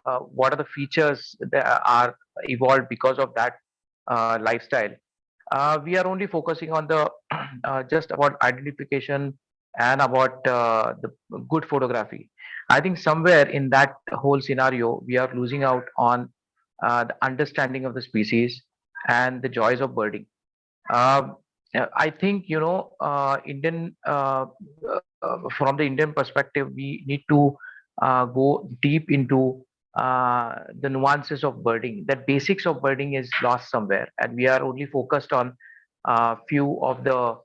S7: what are the features that are evolved because of that lifestyle, we are only focusing on the just about identification and about the good photography. I think somewhere in that whole scenario, we are losing out on the understanding of the species and the joys of birding. I think Indian from the Indian perspective, we need to go deep into the nuances of birding. That basics of birding is lost somewhere, and we are only focused on few of the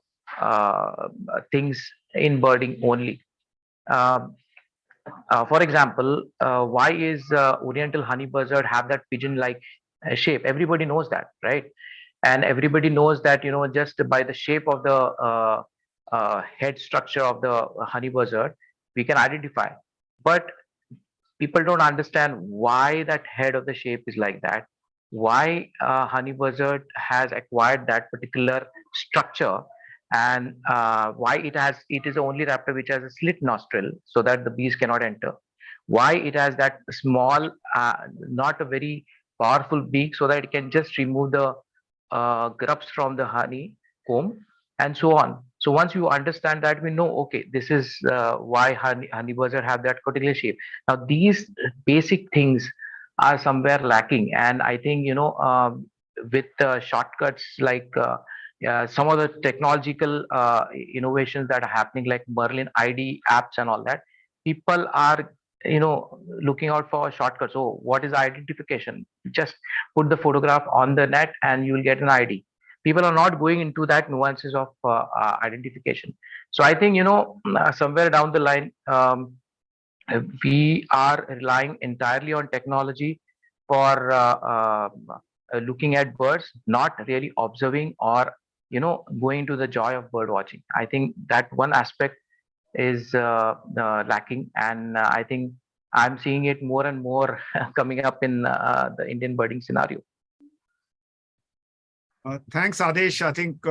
S7: things in birding only. For example, why is Oriental honey buzzard have that pigeon-like shape? Everybody knows that, right? And everybody knows that just by the shape of the head structure of the honey buzzard, we can identify. But people don't understand why that head of the shape is like that, why honey buzzard has acquired that particular structure, and why it is the only raptor which has a slit nostril so that the bees cannot enter, why it has that small not a very powerful beak so that it can just remove the grubs from the honey comb, and so on. So once you understand that, we know, okay, this is why honey buzzard have that particular shape. Now these basic things are somewhere lacking, and I think with shortcuts like some of the technological innovations that are happening, like Merlin ID apps and all that, people are looking out for shortcuts. Oh, what is identification? Just put the photograph on the net and you will get an ID. People are not going into that nuances of identification. So I think somewhere down the line, we are relying entirely on technology for looking at birds, not really observing or going to the joy of bird watching. I think that one aspect is lacking, and I think I'm seeing it more and more coming up in the Indian birding scenario.
S4: Thanks, Adesh. I think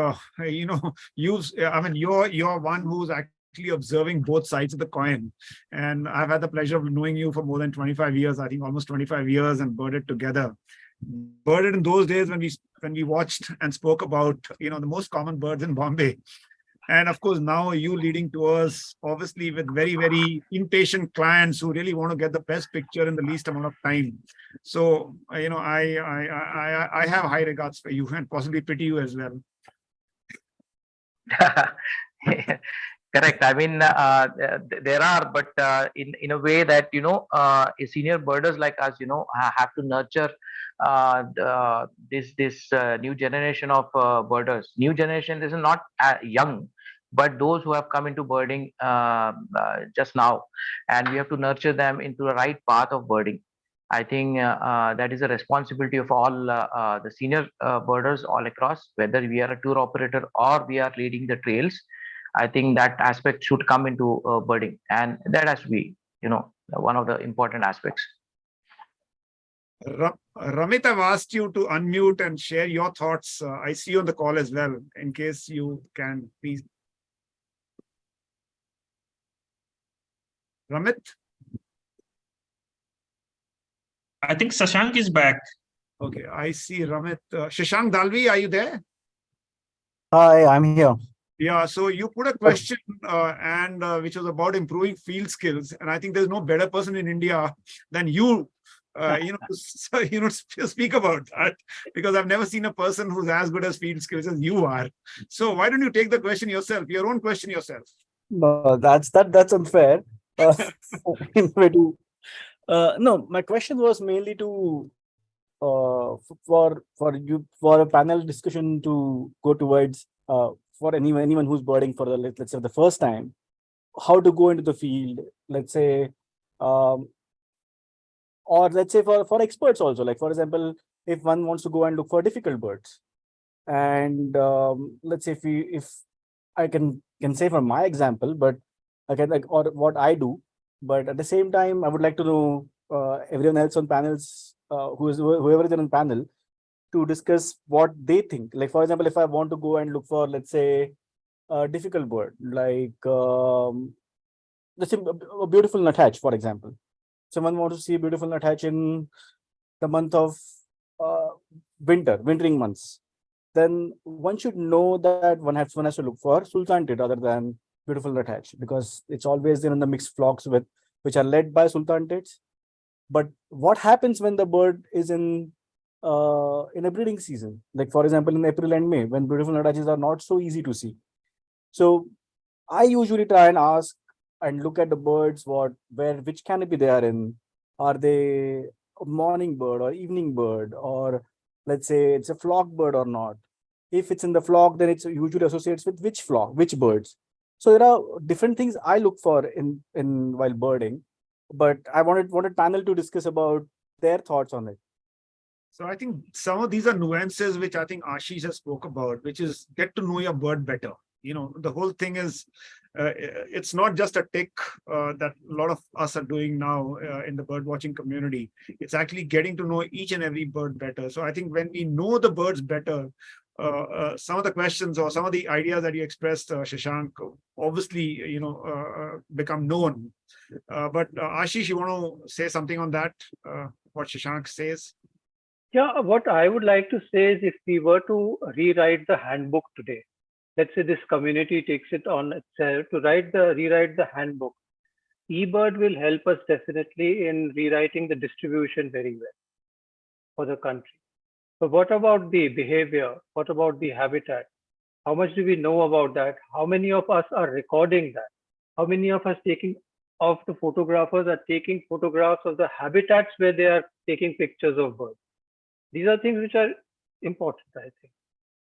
S4: you're one who's actually observing both sides of the coin, and I've had the pleasure of knowing you for more than 25 years. I think almost 25 years, and birded together. Birded in those days when we watched and spoke about the most common birds in Bombay. And of course, now you leading tours, obviously with very, very impatient clients who really want to get the best picture in the least amount of time. So, I have high regards for you, and possibly pity you as well.
S7: Correct. I mean, there are, but in a way that senior birders like us, have to nurture this new generation of birders. New generation. This is not young, but those who have come into birding just now, and we have to nurture them into the right path of birding. I think that is a responsibility of all the senior birders all across, whether we are a tour operator or we are leading the trails. I think that aspect should come into birding, and that has to be, one of the important aspects.
S4: Ramit, I've asked you to unmute and share your thoughts. I see you on the call as well, in case you can, please. Ramit?
S8: I think Shashank is back.
S4: Okay, I see Ramit. Shashank Dalvi, are you there?
S9: Hi, I'm here.
S4: Yeah, so you put a question which was about improving field skills, and I think there's no better person in India than you, to speak about that, because I've never seen a person who's as good as field skills as you are. So why don't you take the question yourself, your own question yourself?
S9: No, that's unfair. No, my question was mainly to for a panel discussion to go towards for anyone who's birding for let's say the first time, how to go into the field, let's say, or let's say for experts also, like for example, if one wants to go and look for difficult birds, and let's say if I can say from my example, but again, like, or what I do, but at the same time, I would like to know everyone else on panels, whoever is on panel, to discuss what they think. Like for example, if I want to go and look for, let's say, a difficult bird, like let's say a beautiful nuthatch, for example. Someone wants to see a beautiful nuthatch in the month of wintering months, then one should know that one has to look for sultan tit rather than beautiful nuthatch, because it's always in the mixed flocks which are led by sultan tits. But what happens when the bird is in a breeding season, like for example in April and May, when beautiful nuthatches are not so easy to see? So I usually try and ask and look at the birds, which canopy they are in. Are they a morning bird or evening bird, or let's say it's a flock bird or not? If it's in the flock, then it's usually associates with which flock, which birds. So there are different things I look for in while birding, but I wanted panel to discuss about their thoughts on it.
S4: So I think some of these are nuances which I think Ashish has spoke about, which is get to know your bird better. The whole thing is, it's not just a tick that a lot of us are doing now in the bird watching community. It's actually getting to know each and every bird better. So I think when we know the birds better, some of the questions or some of the ideas that you expressed, Shashank, obviously, become known. But Ashish, you want to say something on that, what Shashank says?
S5: Yeah, what I would like to say is, if we were to rewrite the handbook today, let's say this community takes it on itself to rewrite the handbook, eBird will help us definitely in rewriting the distribution very well for the country. But what about the behavior? What about the habitat? How much do we know about that? How many of us are recording that? How many of us the photographers are taking photographs of the habitats where they are taking pictures of birds? These are things which are important, I think.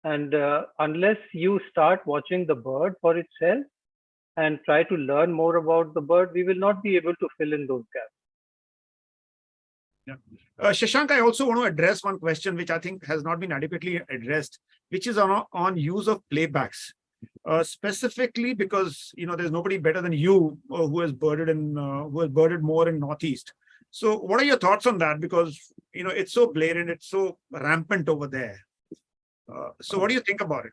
S5: And unless you start watching the bird for itself and try to learn more about the bird, we will not be able to fill in those gaps.
S4: Yeah. Shashank, I also want to address one question which I think has not been adequately addressed, which is on use of playbacks. Specifically because there's nobody better than you who has birded more in Northeast. So what are your thoughts on that? Because it's so blatant, it's so rampant over there. So what do you think about it?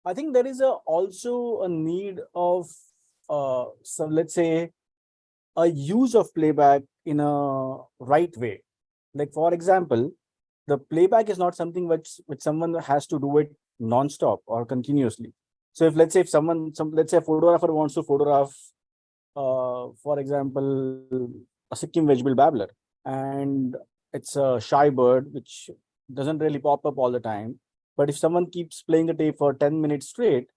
S9: I think there is also a need of let's say a use of playback in a right way. Like for example, the playback is not something which someone has to do it non-stop or continuously. So let's say a photographer wants to photograph, for example, a Sikkim wedge-billed babbler, and it's a shy bird which doesn't really pop up all the time. But if someone keeps playing the tape for 10 minutes straight,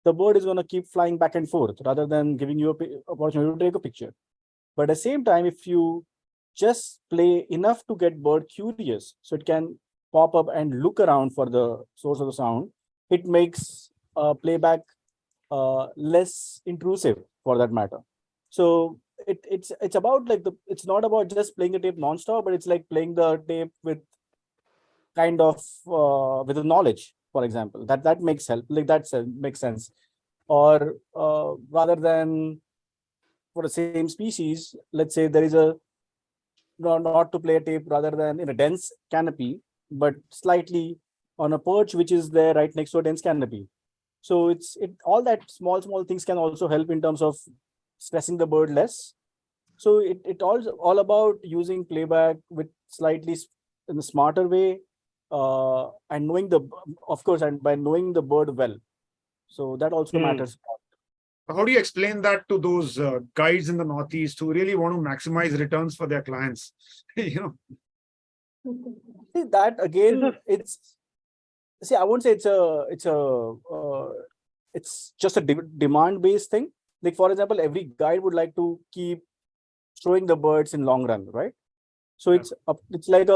S9: the bird is going to keep flying back and forth rather than giving you a opportunity to take a picture. But at the same time, if you just play enough to get bird curious, so it can pop up and look around for the source of the sound, it makes playback less intrusive for that matter. So it's about like it's not about just playing the tape non-stop, but it's like playing the tape with kind of with the knowledge, for example, that makes help, like makes sense. Or rather than for the same species, let's say there is a not to play a tape rather than in a dense canopy, but slightly on a perch which is there right next to a dense canopy. So it all that small things can also help in terms of stressing the bird less. So it all about using playback with slightly in a smarter way, and knowing of course, and by knowing the bird well. So that also matters.
S4: How do you explain that to those guides in the Northeast who really want to maximize returns for their clients? You know,
S9: See, that again, I won't say it's just a demand based thing. Like, for example, every guide would like to keep showing the birds in long run, right? So it's like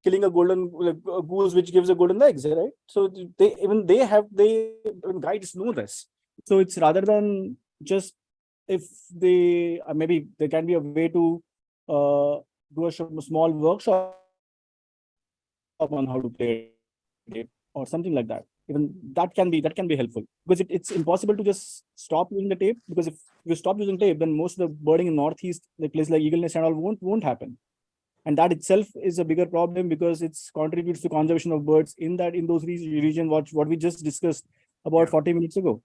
S9: killing a goose which gives a golden eggs, right? So even guides know this. So it's rather than just if they maybe there can be a way to do a small workshop on how to play it or something like that. Even that can be helpful, because it's impossible to just stop using the tape, because if you stop using tape, then most of the birding in Northeast, like places like Eagle Nest and all, won't happen. And that itself is a bigger problem, because it contributes to conservation of birds in those regions, what we just discussed about 40 minutes ago.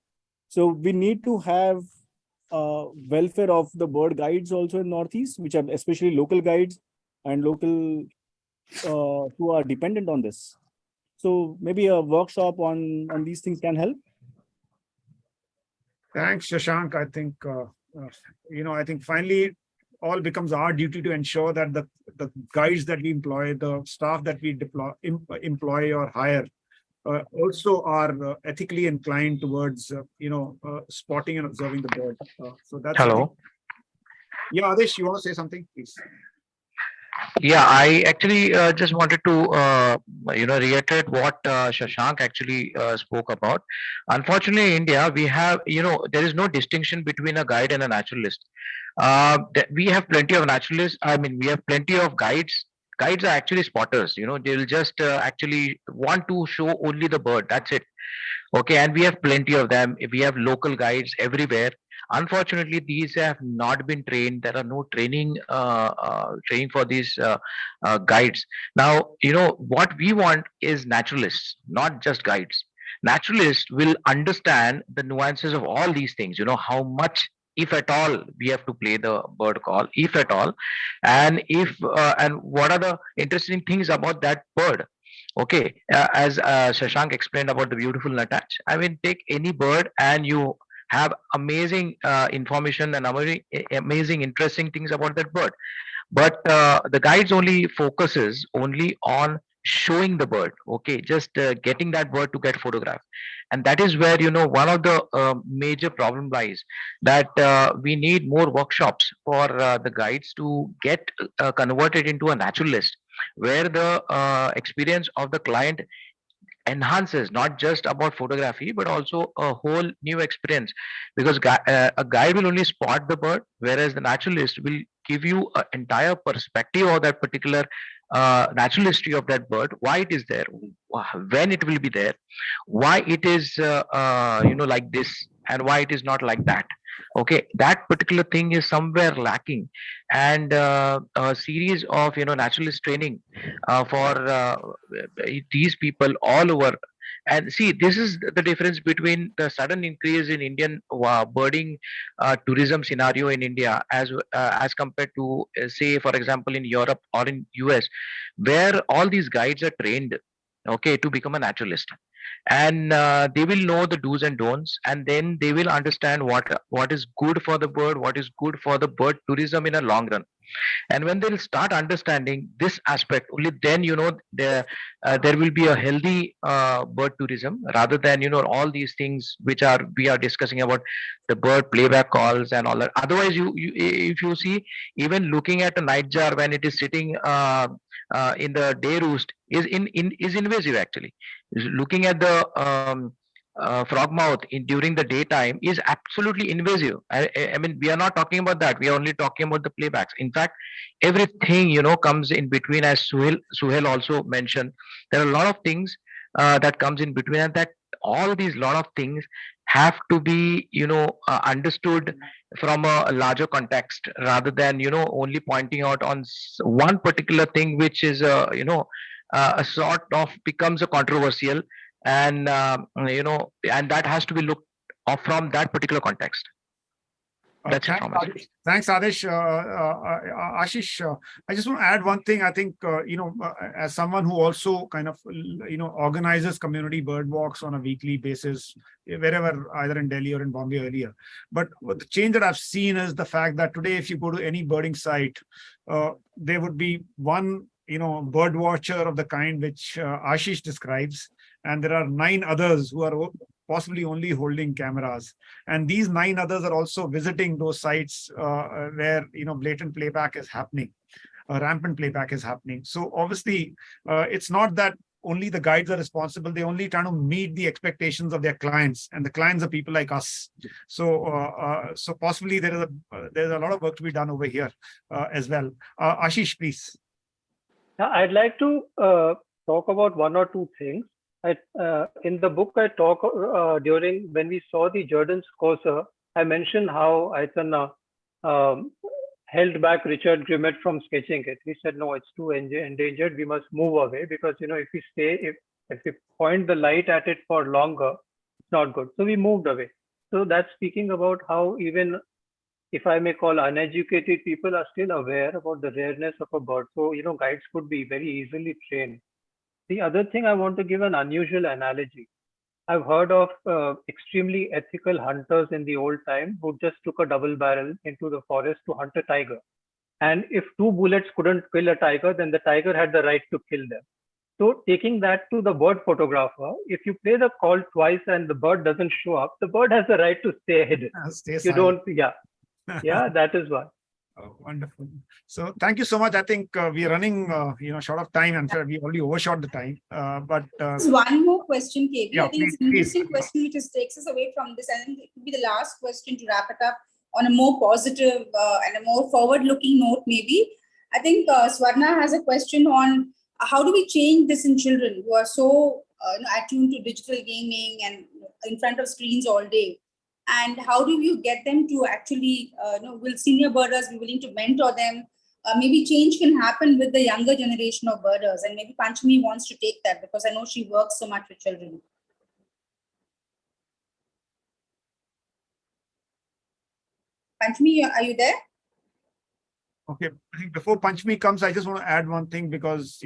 S9: So we need to have welfare of the bird guides also in Northeast, which are especially local guides and local who are dependent on this. So maybe a workshop on these things can help.
S4: Thanks, Shashank. I think I think finally all becomes our duty to ensure that the guides that we employ, the staff that we employ or hire, also are ethically inclined towards spotting and observing the bird. So that's
S7: Hello.
S4: Yeah, Adesh, you want to say something, please?
S7: Yeah, I actually just wanted to reiterate what Shashank actually spoke about. Unfortunately, in India, we have there is no distinction between a guide and a naturalist. We have plenty of naturalists. I mean, we have plenty of guides. Guides are actually spotters. They'll just actually want to show only the bird. That's it. Okay, and we have plenty of them. We have local guides everywhere. Unfortunately, these have not been trained. There are no training for these guides. Now, what we want is naturalists, not just guides. Naturalists will understand the nuances of all these things. How much, if at all, we have to play the bird call, if at all, and what are the interesting things about that bird. Okay, as Shashank explained about the beautiful Natach, I mean, take any bird and you have amazing information and amazing, interesting things about that bird. But the guides only focuses only on showing the bird. Okay, just getting that bird to get photographed, and that is where one of the major problem lies. That we need more workshops for the guides to get converted into a naturalist, where the experience of the client enhances not just about photography but also a whole new experience, because a guide will only spot the bird, whereas the naturalist will give you an entire perspective of that particular natural history of that bird, why it is there, when it will be there, why it is like this, and why it is not like that. Okay, that particular thing is somewhere lacking, and a series of naturalist training for these people all over. And see, this is the difference between the sudden increase in Indian birding tourism scenario in India as compared to say, for example, in Europe or in US, where all these guides are trained, okay, to become a naturalist, and they will know the do's and don'ts, and then they will understand what is good for the bird, what is good for the bird tourism in a long run. And when they'll start understanding this aspect, only then there will be a healthy bird tourism, rather than all these things which we are discussing about the bird playback calls and all that. Otherwise, you if you see, even looking at a nightjar when it is sitting in the day roost is invasive actually. Looking at the frog mouth during the daytime is absolutely invasive. I mean, we are not talking about that. We are only talking about the playbacks. In fact, everything comes in between, as Suhail also mentioned. There are a lot of things that comes in between, and that all these lot of things have to be understood from a larger context, rather than only pointing out on one particular thing, which is a sort of becomes a controversial, and and that has to be looked from that particular context. That's it
S4: Thanks,
S7: from us.
S4: Adish. Thanks, Adish. Ashish, I just want to add one thing. I think, as someone who also kind of, organizes community bird walks on a weekly basis, wherever, either in Delhi or in Bombay earlier. But the change that I've seen is the fact that today, if you go to any birding site, there would be one, bird watcher of the kind which Ashish describes, and there are 9 others who are possibly only holding cameras, and these 9 others are also visiting those sites where blatant playback is happening, rampant playback is happening. So obviously, it's not that only the guides are responsible; they only trying to meet the expectations of their clients, and the clients are people like us. So, so possibly there's a lot of work to be done over here as well. Ashish, please.
S5: I'd like to talk about one or two things. In the book, I talk during when we saw the Jordan's courser, I mentioned how Aitana held back Richard Grimmett from sketching it. He said, no, it's too endangered. We must move away, because if we stay, if we point the light at it for longer, it's not good. So we moved away. So that's speaking about how, even if I may call, uneducated people are still aware about the rareness of a bird. So guides could be very easily trained. The other thing, I want to give an unusual analogy. I've heard of extremely ethical hunters in the old time who just took a double barrel into the forest to hunt a tiger. And if 2 bullets couldn't kill a tiger, then the tiger had the right to kill them. So taking that to the bird photographer, if you play the call twice and the bird doesn't show up, the bird has the right to stay hidden.
S4: Stay
S5: You
S4: silent.
S5: don't, yeah, that is why.
S4: Oh, wonderful. So thank you so much. I think we are running, short of time, and we already overshot the time. But
S1: There's one more question, KB.
S4: Yeah,
S1: I think it's an interesting question which takes us away from this. I think it could be the last question to wrap it up on a more positive and a more forward-looking note, maybe. I think Swarna has a question on how do we change this in children who are so attuned to digital gaming and in front of screens all day. And how do you get them to actually, will senior birders be willing to mentor them? Maybe change can happen with the younger generation of birders, and maybe Panchami wants to take that because I know she works so much with children. Panchami, are you there?
S4: okay, I think before Panchami comes, I just want to add one thing, because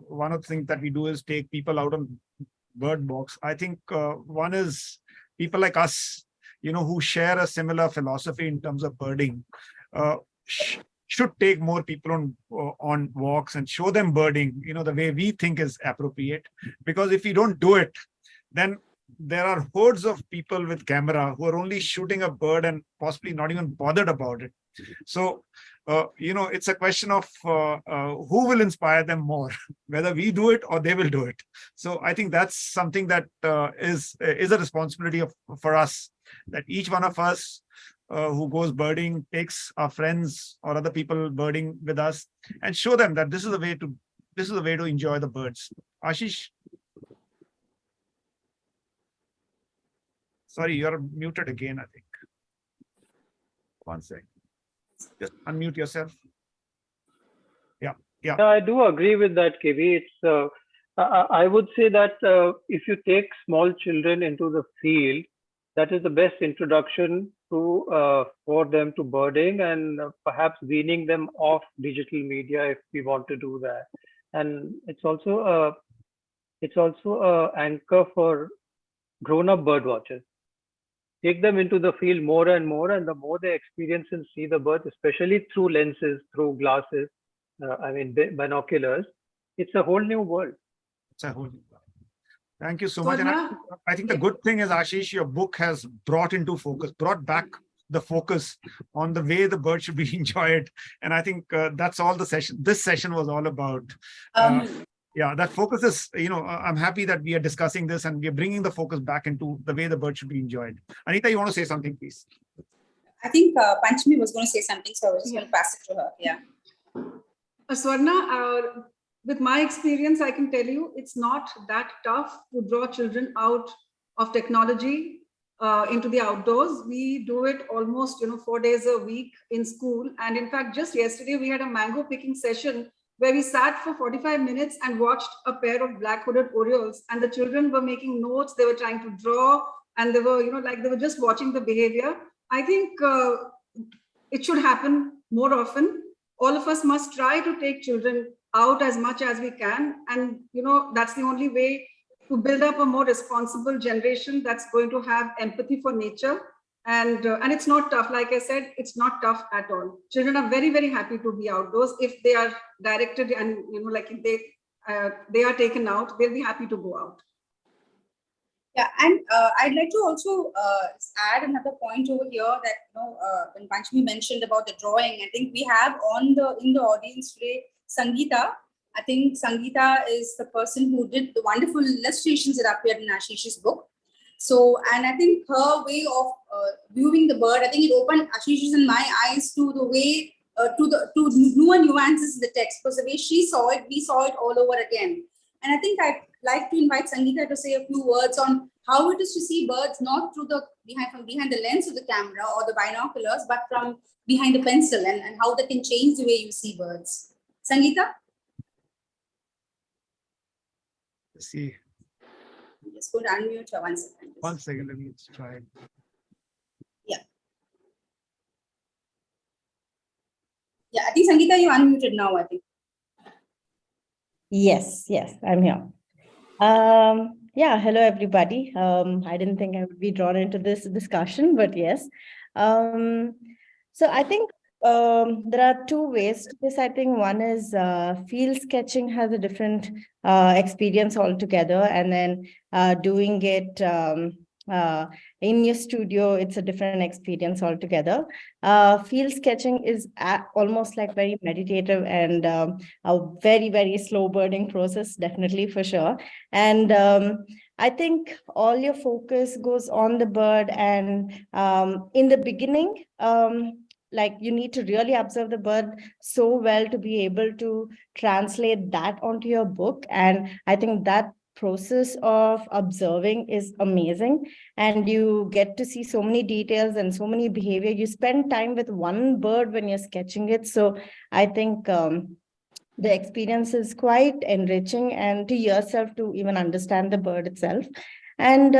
S4: one of the things that we do is take people out on bird walks. I think one is people like us, who share a similar philosophy in terms of birding, should take more people on walks and show them birding, the way we think is appropriate. Because if we don't do it, then there are hordes of people with camera who are only shooting a bird and possibly not even bothered about it. So, it's a question of who will inspire them more, whether we do it or they will do it. So I think that's something that is a responsibility for us, that each one of us who goes birding takes our friends or other people birding with us and show them that this is the way to enjoy the birds. Ashish, sorry, you're muted again, I think. One sec. Just unmute yourself. Yeah.
S5: I do agree with that, KB. It's I would say that if you take small children into the field, that is the best introduction to for them to birding, and perhaps weaning them off digital media if we want to do that. And it's also a anchor for grown-up bird watchers. take them into the field more and more, and the more they experience and see the birds, especially through lenses, through glasses, binoculars, it's a whole new world.
S4: It's a whole. Thank you so much. And
S3: Swarna,
S4: I think the good thing is, Ashish, your book has brought back the focus on the way the bird should be enjoyed. And I think that's all this session was all about. Yeah, that focus is, I'm happy that we are discussing this and we are bringing the focus back into the way the bird should be enjoyed. Anita, you want to say something, please?
S1: I think Panchami was going to say something, so I was just going to pass it to her. Yeah.
S3: Swarna, with my experience, I can tell you it's not that tough to draw children out of technology into the outdoors. We do it almost 4 days a week in school. And in fact, just yesterday, we had a mango picking session where we sat for 45 minutes and watched a pair of black-hooded orioles, and the children were making notes, they were trying to draw, and they were, they were just watching the behavior. I think it should happen more often. All of us must try to take children out as much as we can. And, that's the only way to build up a more responsible generation that's going to have empathy for nature. And it's not tough. Like I said, it's not tough at all. Children are very, very happy to be outdoors. If they are directed and, if they are taken out, they'll be happy to go out.
S1: Yeah, and I'd like to also add another point over here that, when Panchami mentioned about the drawing, I think we have in the audience today, Sangeeta. I think Sangeeta is the person who did the wonderful illustrations that appeared in Ashish's book. So, and I think her way of viewing the bird, I think it opened Ashish's and my eyes to the way, to newer nuances in the text, because the way she saw it, we saw it all over again. And I think I'd like to invite Sangeeta to say a few words on how it is to see birds, not from behind the lens of the camera or the binoculars, but from behind the pencil, and how that can change the way you see birds. Sangeeta?
S4: Let's see.
S1: I'm just going to unmute her 1 second.
S4: 1 second, let me try.
S1: Yeah. Yeah, I think Sangeeta, you unmuted now, I think.
S10: Yes, I'm here. Yeah, hello everybody. I didn't think I would be drawn into this discussion, but yes. So I think there are two ways to this. I think one is field sketching has a different experience altogether, and then doing it in your studio, it's a different experience altogether. Field sketching is almost like very meditative and a very, very slow burning process, definitely for sure. And I think all your focus goes on the bird, and in the beginning, like you need to really observe the bird so well to be able to translate that onto your book. And I think that process of observing is amazing, and you get to see so many details and so many behavior. You spend time with one bird when you're sketching it. So I think the experience is quite enriching, and to yourself to even understand the bird itself. And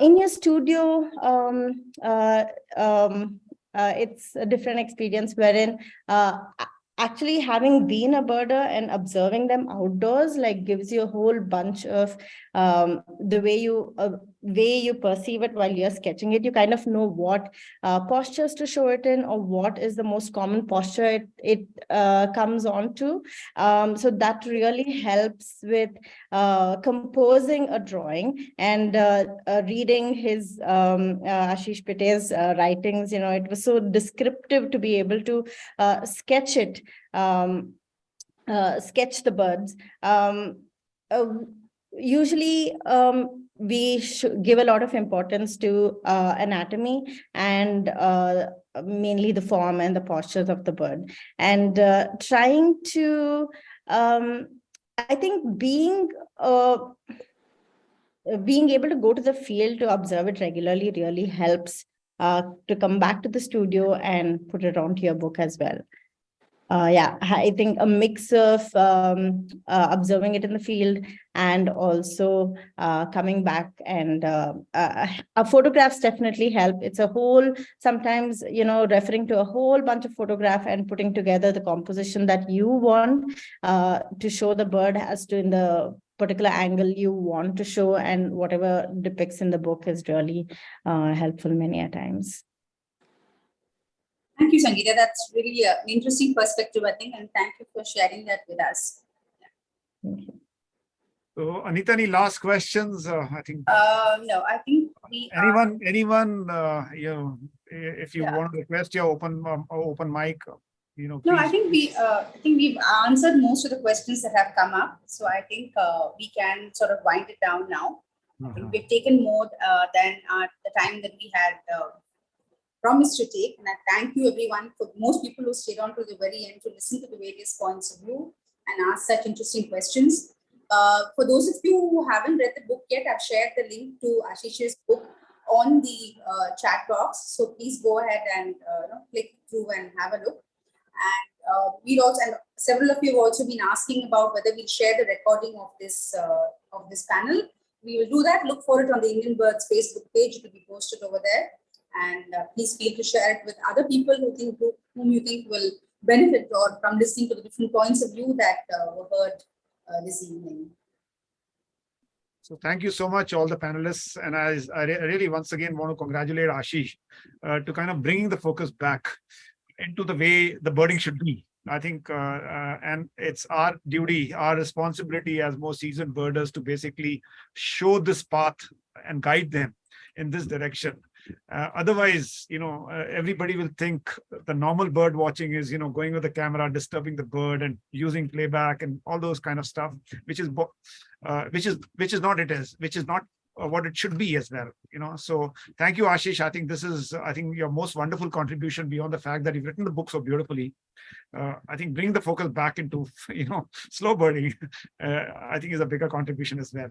S10: in your studio, it's a different experience wherein actually having been a birder and observing them outdoors like gives you a whole bunch of the way you perceive it while you're sketching it. You kind of know what postures to show it in, or what is the most common posture it comes on to. So that really helps with composing a drawing. And reading his Ashish Pate's writings, it was so descriptive to be able to sketch it. Sketch the birds. Usually, we give a lot of importance to anatomy and mainly the form and the postures of the bird. And trying to, I think being able to go to the field to observe it regularly really helps to come back to the studio and put it onto your book as well. Yeah, I think a mix of observing it in the field and also coming back, and photographs definitely help. It's a whole, sometimes, referring to a whole bunch of photographs and putting together the composition that you want to show the bird as to in the particular angle you want to show, and whatever depicts in the book is really helpful many a times.
S1: Thank you, Sangeeta. That's really an interesting perspective, I think, and thank you for sharing that with us.
S10: Thank you.
S4: So, Anita, any last questions? I think
S1: No, I think we
S4: anyone, if you want to request your open mic,
S1: No,
S4: please.
S1: I think we've answered most of the questions that have come up. So I think we can sort of wind it down now. I think we've taken more than the time that we had promised to take. And I thank you everyone, for most people who stayed on to the very end to listen to the various points of view and ask such interesting questions. For those of you who haven't read the book yet, I've shared the link to Ashish's book on the chat box. So please go ahead and click through and have a look. And several of you have also been asking about whether we'll share the recording of this panel. We will do that. Look for it on the Indian Birds Facebook page. It will be posted over there. And please feel to share it with other people whom you think will benefit or from listening to the different points of view that were heard this evening.
S4: So thank you so much, all the panelists. And I really once again want to congratulate Ashish to kind of bringing the focus back into the way the birding should be. I think, and it's our duty, our responsibility as more seasoned birders to basically show this path and guide them in this direction. Otherwise, everybody will think the normal bird watching is, going with the camera, disturbing the bird and using playback and all those kind of stuff, which is not what it should be as well. So thank you, Ashish. I think your most wonderful contribution, beyond the fact that you've written the book so beautifully. I think bringing the focus back into slow birding, I think is a bigger contribution as well.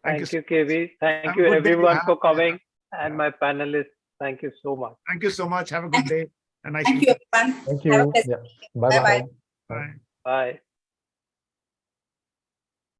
S5: Thank you, KV. Thank you everyone for coming, and my panelists. Thank you so much.
S4: Thank you so much. Have a good day. And nice
S1: Thank you, everyone.
S6: Thank
S1: Have a
S6: you.
S1: pleasant
S6: Yeah.
S1: day.
S6: Bye-bye.
S4: Bye.
S5: Bye.